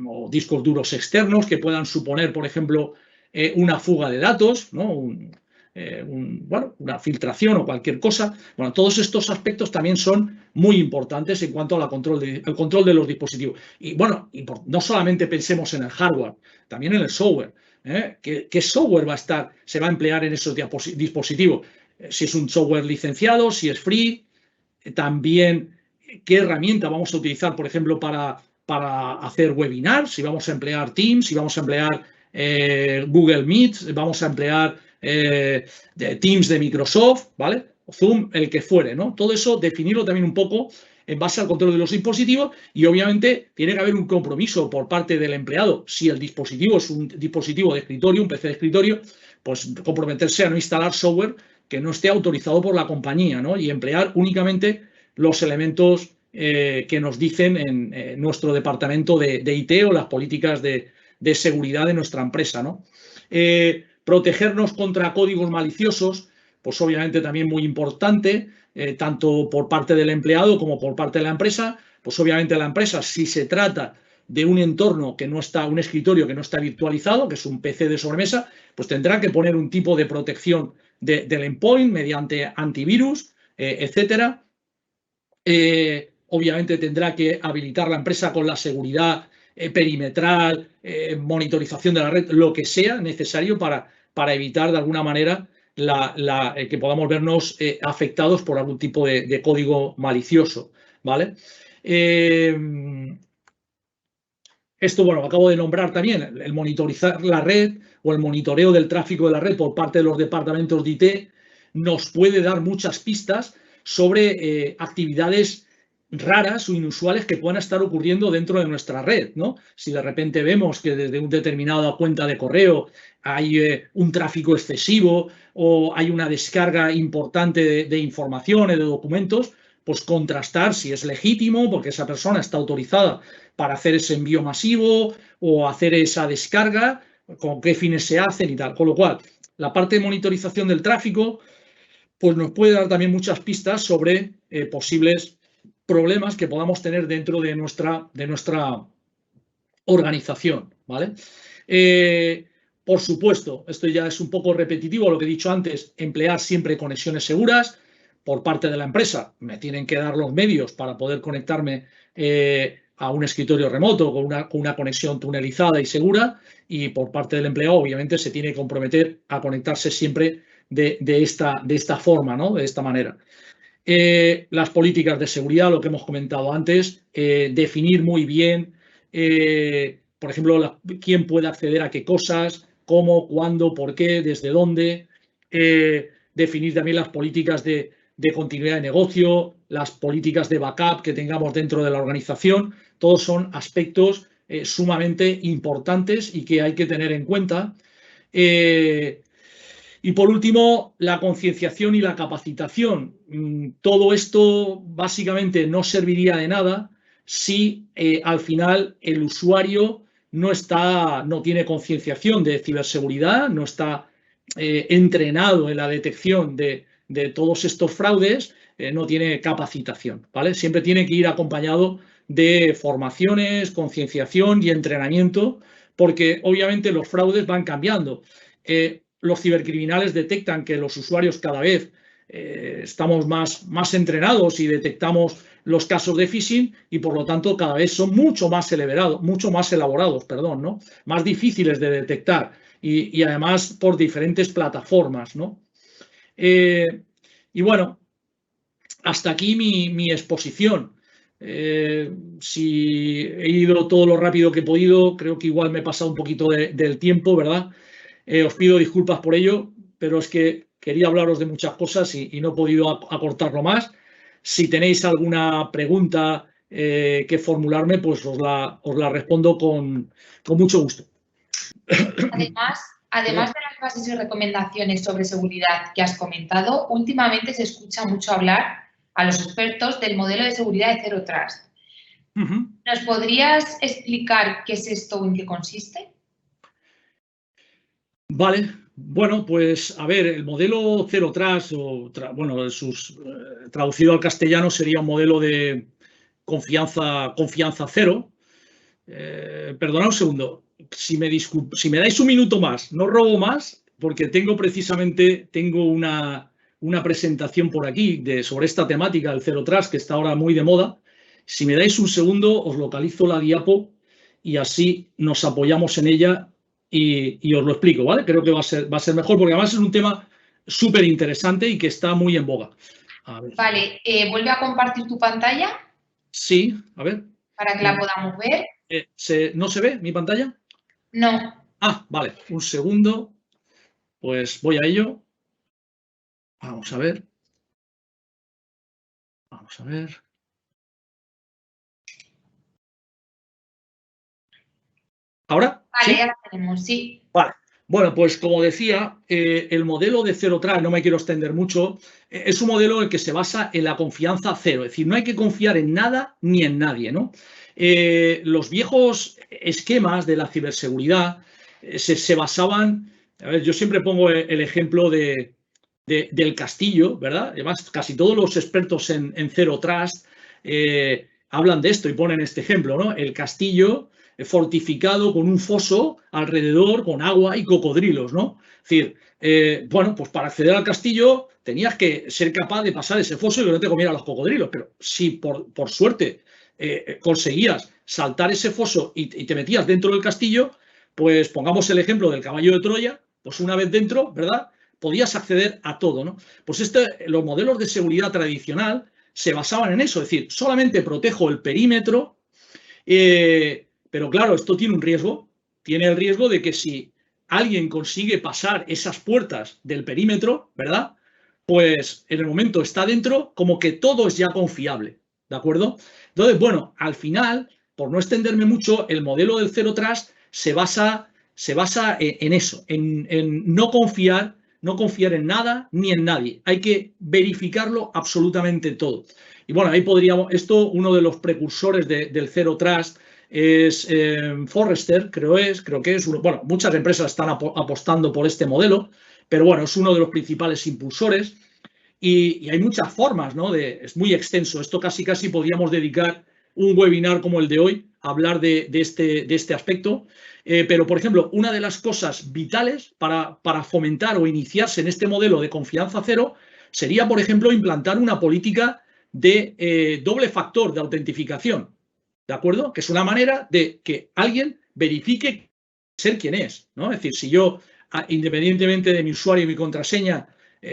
[SPEAKER 1] o discos duros externos que puedan suponer, por ejemplo, una fuga de datos, ¿no? Bueno, una filtración o cualquier cosa. Bueno, todos estos aspectos también son muy importantes en cuanto al control de los dispositivos. Y bueno, no solamente pensemos en el hardware, también en el software. ¿Qué software se va a emplear en esos dispositivos? Si es un software licenciado, si es free, también qué herramienta vamos a utilizar, por ejemplo, para hacer webinars, si vamos a emplear Teams, si vamos a emplear Google Meet, vamos a emplear Teams de Microsoft, ¿vale? Zoom, el que fuere, ¿no? Todo eso definirlo también un poco en base al control de los dispositivos y obviamente tiene que haber un compromiso por parte del empleado. Si el dispositivo es un dispositivo de escritorio, un PC de escritorio, pues comprometerse a no instalar software que no esté autorizado por la compañía, ¿no? Y emplear únicamente los elementos que nos dicen en nuestro departamento de IT o las políticas de seguridad de nuestra empresa, ¿no? Protegernos contra códigos maliciosos, pues obviamente también muy importante, tanto por parte del empleado como por parte de la empresa. Pues obviamente la empresa, si se trata de un entorno que no está, un escritorio que no está virtualizado, que es un PC de sobremesa, pues tendrá que poner un tipo de protección del endpoint mediante antivirus, etcétera. Obviamente tendrá que habilitar la empresa con la seguridad perimetral, monitorización de la red, lo que sea necesario para evitar de alguna manera que podamos vernos afectados por algún tipo de código malicioso, ¿vale? Esto, bueno, acabo de nombrar también, el monitorizar la red o el monitoreo del tráfico de la red por parte de los departamentos de IT nos puede dar muchas pistas sobre actividades raras o inusuales que puedan estar ocurriendo dentro de nuestra red, ¿no? Si de repente vemos que desde una determinada cuenta de correo hay un tráfico excesivo o hay una descarga importante de información y de documentos, pues contrastar si es legítimo porque esa persona está autorizada para hacer ese envío masivo o hacer esa descarga, con qué fines se hacen y tal. Con lo cual, la parte de monitorización del tráfico pues nos puede dar también muchas pistas sobre posibles problemas que podamos tener dentro de nuestra organización, ¿vale? Por supuesto, esto ya es un poco repetitivo lo que he dicho antes, emplear siempre conexiones seguras por parte de la empresa. Me tienen que dar los medios para poder conectarme a un escritorio remoto con una conexión tunelizada y segura, y por parte del empleado obviamente se tiene que comprometer a conectarse siempre de esta forma, ¿no? De esta manera. Las políticas de seguridad, lo que hemos comentado antes, definir muy bien, por ejemplo, quién puede acceder a qué cosas, cómo, cuándo, por qué, desde dónde, definir también las políticas de continuidad de negocio, las políticas de backup que tengamos dentro de la organización. Todos son aspectos sumamente importantes y que hay que tener en cuenta. Y por último, la concienciación y la capacitación. Todo esto básicamente no serviría de nada si al final el usuario no tiene concienciación de ciberseguridad, no está entrenado en la detección de todos estos fraudes, no tiene capacitación, ¿vale? Siempre tiene que ir acompañado de formaciones, concienciación y entrenamiento, porque obviamente los fraudes van cambiando. Los cibercriminales detectan que los usuarios cada vez estamos más entrenados y detectamos los casos de phishing y por lo tanto cada vez son mucho más elaborados, ¿no? Más difíciles de detectar y además por diferentes plataformas, ¿no? Y bueno, hasta aquí mi exposición. Si he ido todo lo rápido que he podido, creo que igual me he pasado un poquito del tiempo, ¿verdad? Os pido disculpas por ello, pero es que quería hablaros de muchas cosas y no he podido acortarlo más. Si tenéis alguna pregunta que formularme, pues os la respondo con mucho gusto.
[SPEAKER 2] Además de las bases y recomendaciones sobre seguridad que has comentado, últimamente se escucha mucho hablar a los expertos del modelo de seguridad de Zero Trust. ¿Nos podrías explicar qué es esto o en qué consiste?
[SPEAKER 1] Vale, bueno, pues a ver, el modelo Zero Trust, traducido al castellano sería un modelo de confianza cero. Perdonad un segundo, si me dais un minuto más, no robo más, porque tengo una presentación por aquí sobre esta temática del Zero Trust, que está ahora muy de moda. Si me dais un segundo, os localizo la diapo y así nos apoyamos en ella y os lo explico, ¿vale? Creo que va a ser mejor, porque además es un tema súper interesante y que está muy en boga. A ver.
[SPEAKER 2] Vale, ¿vuelve a compartir tu pantalla?
[SPEAKER 1] Sí, a ver.
[SPEAKER 2] Para que la podamos ver.
[SPEAKER 1] ¿No se ve mi pantalla?
[SPEAKER 2] No.
[SPEAKER 1] Ah, vale, un segundo. Pues voy a ello. Vamos a ver. Vamos a ver. ¿Ahora?
[SPEAKER 2] Vale,
[SPEAKER 1] ¿sí?
[SPEAKER 2] ya la tenemos, sí.
[SPEAKER 1] Vale. Bueno, pues como decía, el modelo de Zero Trust, no me quiero extender mucho, es un modelo en el que se basa en la confianza cero. Es decir, no hay que confiar en nada ni en nadie, ¿no? Los viejos esquemas de la ciberseguridad se basaban, a ver, yo siempre pongo el ejemplo del castillo, ¿verdad? Además, casi todos los expertos en Zero Trust hablan de esto y ponen este ejemplo, ¿no? El castillo fortificado con un foso alrededor, con agua y cocodrilos, ¿no? Es decir, bueno, pues para acceder al castillo tenías que ser capaz de pasar ese foso y que no te comieran los cocodrilos, pero si por suerte conseguías saltar ese foso y te metías dentro del castillo, pues pongamos el ejemplo del caballo de Troya, pues una vez dentro, ¿verdad?, podías acceder a todo, ¿no? Pues los modelos de seguridad tradicional se basaban en eso, es decir, solamente protejo el perímetro, pero claro, esto tiene un riesgo. Tiene el riesgo de que si alguien consigue pasar esas puertas del perímetro, ¿verdad?, pues en el momento está dentro, como que todo es ya confiable, ¿de acuerdo? Entonces, bueno, al final, por no extenderme mucho, el modelo del Zero Trust se basa en eso, en no confiar en nada ni en nadie. Hay que verificarlo absolutamente todo. Y bueno, ahí uno de los precursores del Zero Trust es Forrester, creo que es uno. Bueno, muchas empresas están apostando por este modelo, pero bueno, es uno de los principales impulsores y hay muchas formas, ¿no? Es muy extenso. Esto casi podríamos dedicar un webinar como el de hoy hablar de este aspecto, pero, por ejemplo, una de las cosas vitales para fomentar o iniciarse en este modelo de confianza cero sería, por ejemplo, implantar una política de doble factor de autentificación, ¿de acuerdo? Que es una manera de que alguien verifique ser quien es, ¿no? Es decir, si yo, independientemente de mi usuario y mi contraseña,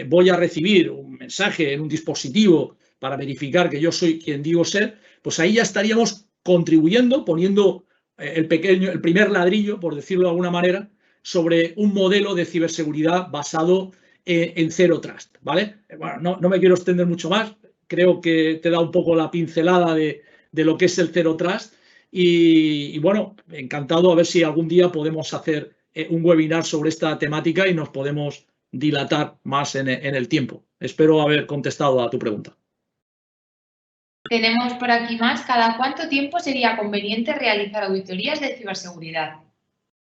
[SPEAKER 1] voy a recibir un mensaje en un dispositivo para verificar que yo soy quien digo ser, pues ahí ya estaríamos contribuyendo, poniendo el primer ladrillo, por decirlo de alguna manera, sobre un modelo de ciberseguridad basado en Zero Trust, ¿vale? Bueno, no me quiero extender mucho más, creo que te da un poco la pincelada de lo que es el Zero Trust y bueno, encantado a ver si algún día podemos hacer un webinar sobre esta temática y nos podemos dilatar más en el tiempo. Espero haber contestado a tu pregunta.
[SPEAKER 2] Tenemos por aquí más. ¿Cada cuánto tiempo sería conveniente realizar auditorías de ciberseguridad?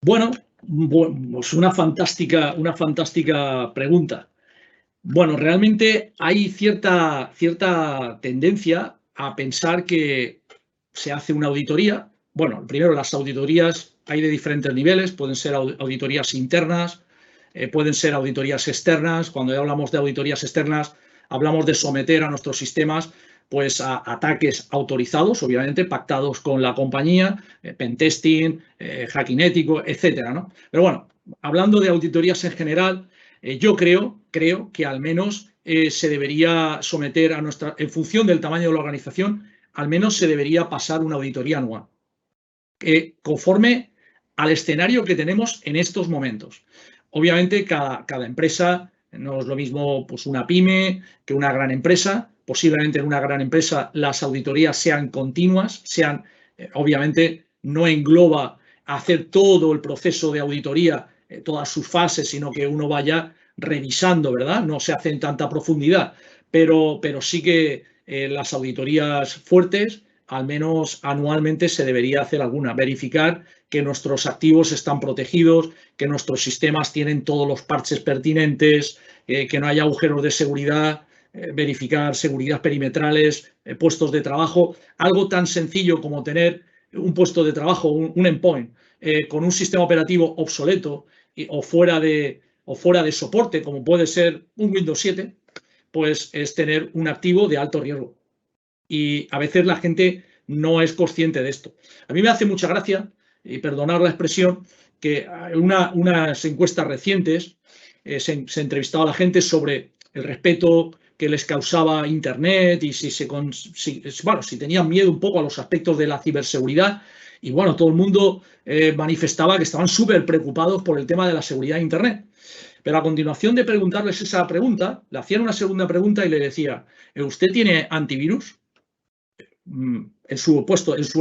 [SPEAKER 1] Bueno, pues una fantástica pregunta. Bueno, realmente hay cierta tendencia a pensar que se hace una auditoría. Bueno, primero las auditorías hay de diferentes niveles, pueden ser auditorías internas, pueden ser auditorías externas. Cuando ya hablamos de auditorías externas, hablamos de someter a nuestros sistemas pues a ataques autorizados, obviamente pactados con la compañía, pentesting, hacking ético, etcétera, ¿no? Pero bueno, hablando de auditorías en general, yo creo que al menos se debería someter a en función del tamaño de la organización, al menos se debería pasar una auditoría anual, conforme al escenario que tenemos en estos momentos. Obviamente, cada empresa no es lo mismo pues una pyme que una gran empresa. Posiblemente en una gran empresa las auditorías sean continuas, obviamente no engloba hacer todo el proceso de auditoría, todas sus fases, sino que uno vaya revisando, ¿verdad? No se hace en tanta profundidad, pero sí que las auditorías fuertes, al menos anualmente se debería hacer alguna, verificar que nuestros activos están protegidos, que nuestros sistemas tienen todos los parches pertinentes, que no haya agujeros de seguridad, verificar seguridad perimetrales, puestos de trabajo, algo tan sencillo como tener un puesto de trabajo, un endpoint, con un sistema operativo obsoleto o fuera de soporte, como puede ser un Windows 7, pues es tener un activo de alto riesgo. Y a veces la gente no es consciente de esto. A mí me hace mucha gracia, y perdonar la expresión, que unas encuestas recientes se entrevistaba a la gente sobre el respeto que les causaba Internet y si tenían miedo un poco a los aspectos de la ciberseguridad. Y bueno, todo el mundo manifestaba que estaban súper preocupados por el tema de la seguridad de Internet. Pero a continuación de preguntarles esa pregunta, le hacían una segunda pregunta y le decía, ¿usted tiene antivirus en su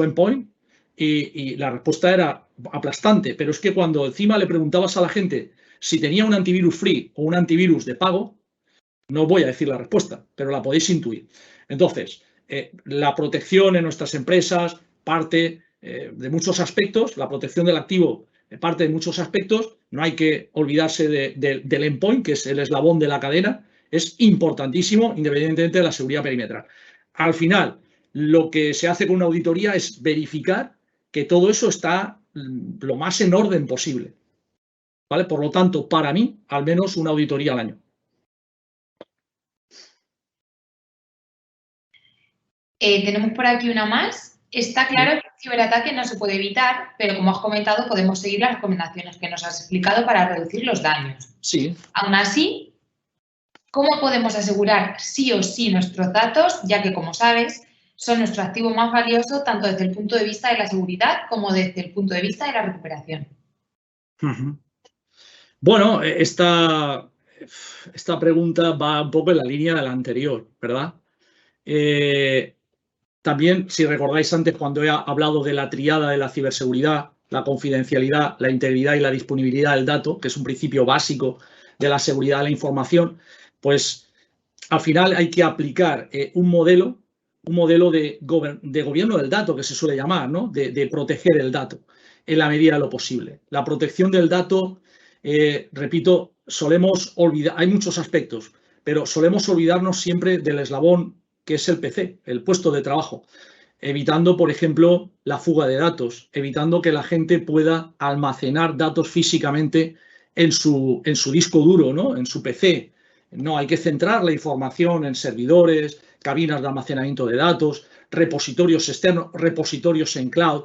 [SPEAKER 1] endpoint? Y la respuesta era aplastante. Pero es que cuando encima le preguntabas a la gente si tenía un antivirus free o un antivirus de pago, no voy a decir la respuesta, pero la podéis intuir. Entonces, la protección en nuestras empresas parte de muchos aspectos, la protección del activo parte de muchos aspectos, no hay que olvidarse del endpoint, que es el eslabón de la cadena, es importantísimo independientemente de la seguridad perimetral. Al final, lo que se hace con una auditoría es verificar que todo eso está lo más en orden posible, ¿vale? Por lo tanto, para mí, al menos una auditoría al año.
[SPEAKER 2] Tenemos por aquí una más. Está claro que el ciberataque no se puede evitar, pero como has comentado, podemos seguir las recomendaciones que nos has explicado para reducir los daños.
[SPEAKER 1] Sí.
[SPEAKER 2] Aún así, ¿cómo podemos asegurar sí o sí nuestros datos, ya que, como sabes, son nuestro activo más valioso tanto desde el punto de vista de la seguridad como desde el punto de vista de la recuperación?
[SPEAKER 1] Bueno, esta pregunta va un poco en la línea de la anterior, ¿verdad? También, si recordáis antes, cuando he hablado de la tríada de la ciberseguridad, la confidencialidad, la integridad y la disponibilidad del dato, que es un principio básico de la seguridad de la información, pues al final hay que aplicar un modelo de gobierno del dato, que se suele llamar, ¿no? De proteger el dato en la medida de lo posible. La protección del dato, repito, solemos olvidar, hay muchos aspectos, pero solemos olvidarnos siempre del eslabón que es el PC, el puesto de trabajo. evitando, por ejemplo, la fuga de datos, evitando que la gente pueda almacenar datos físicamente en su disco duro, ¿no? En su PC. No, hay que centrar la información en servidores, cabinas de almacenamiento de datos, repositorios externos, repositorios en cloud,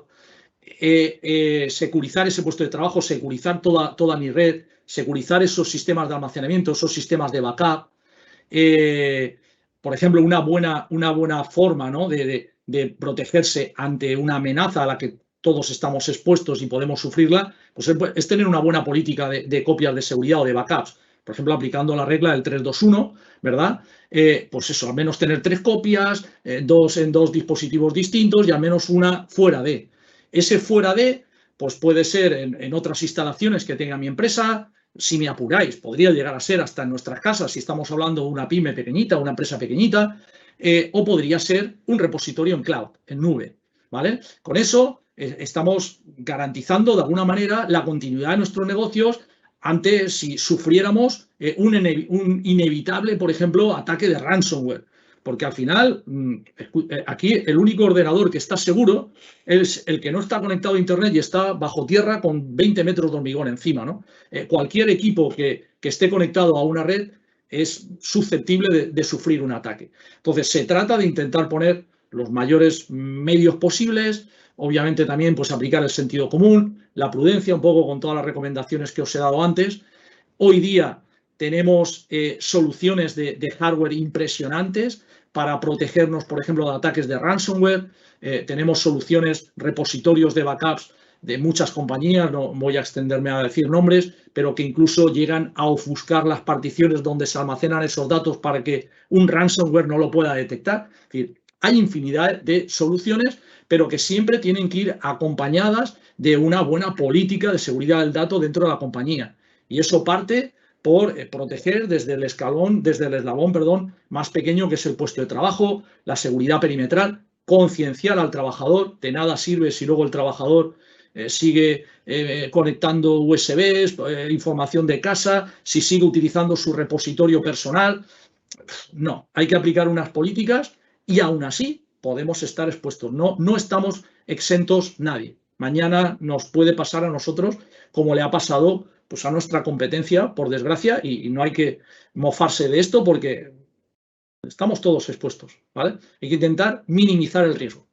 [SPEAKER 1] securizar ese puesto de trabajo, securizar toda mi red, securizar esos sistemas de almacenamiento, esos sistemas de backup. Por ejemplo, una buena forma, ¿no?, de protegerse ante una amenaza a la que todos estamos expuestos y podemos sufrirla, pues es tener una buena política de copias de seguridad o de backups. Por ejemplo, aplicando la regla del 3-2-1, ¿verdad? Pues eso, al menos tener 3 copias, en dos dispositivos distintos y al menos una fuera de. Ese fuera de, pues puede ser en otras instalaciones que tenga mi empresa. Si me apuráis, podría llegar a ser hasta en nuestras casas, si estamos hablando de una pyme pequeñita, una empresa pequeñita, o podría ser un repositorio en cloud, en nube, ¿vale? Con eso estamos garantizando de alguna manera la continuidad de nuestros negocios ante si sufriéramos un inevitable, por ejemplo, ataque de ransomware. Porque al final, aquí el único ordenador que está seguro es el que no está conectado a Internet y está bajo tierra con 20 metros de hormigón encima, ¿no? Cualquier equipo que esté conectado a una red es susceptible de sufrir un ataque. Entonces, se trata de intentar poner los mayores medios posibles, obviamente también pues aplicar el sentido común, la prudencia, un poco con todas las recomendaciones que os he dado antes. Hoy día tenemos soluciones de hardware impresionantes para protegernos, por ejemplo, de ataques de ransomware. Tenemos soluciones, repositorios de backups de muchas compañías, no voy a extenderme a decir nombres, pero que incluso llegan a ofuscar las particiones donde se almacenan esos datos para que un ransomware no lo pueda detectar. Es decir, hay infinidad de soluciones, pero que siempre tienen que ir acompañadas de una buena política de seguridad del dato dentro de la compañía. Y eso parte por proteger desde el eslabón, más pequeño, que es el puesto de trabajo, la seguridad perimetral, concienciar al trabajador. De nada sirve si luego el trabajador sigue conectando USBs, información de casa, si sigue utilizando su repositorio personal. No, hay que aplicar unas políticas y aún así podemos estar expuestos. No estamos exentos nadie. Mañana nos puede pasar a nosotros como le ha pasado pues a nuestra competencia, por desgracia, y no hay que mofarse de esto porque estamos todos expuestos, ¿vale? Hay que intentar minimizar el riesgo.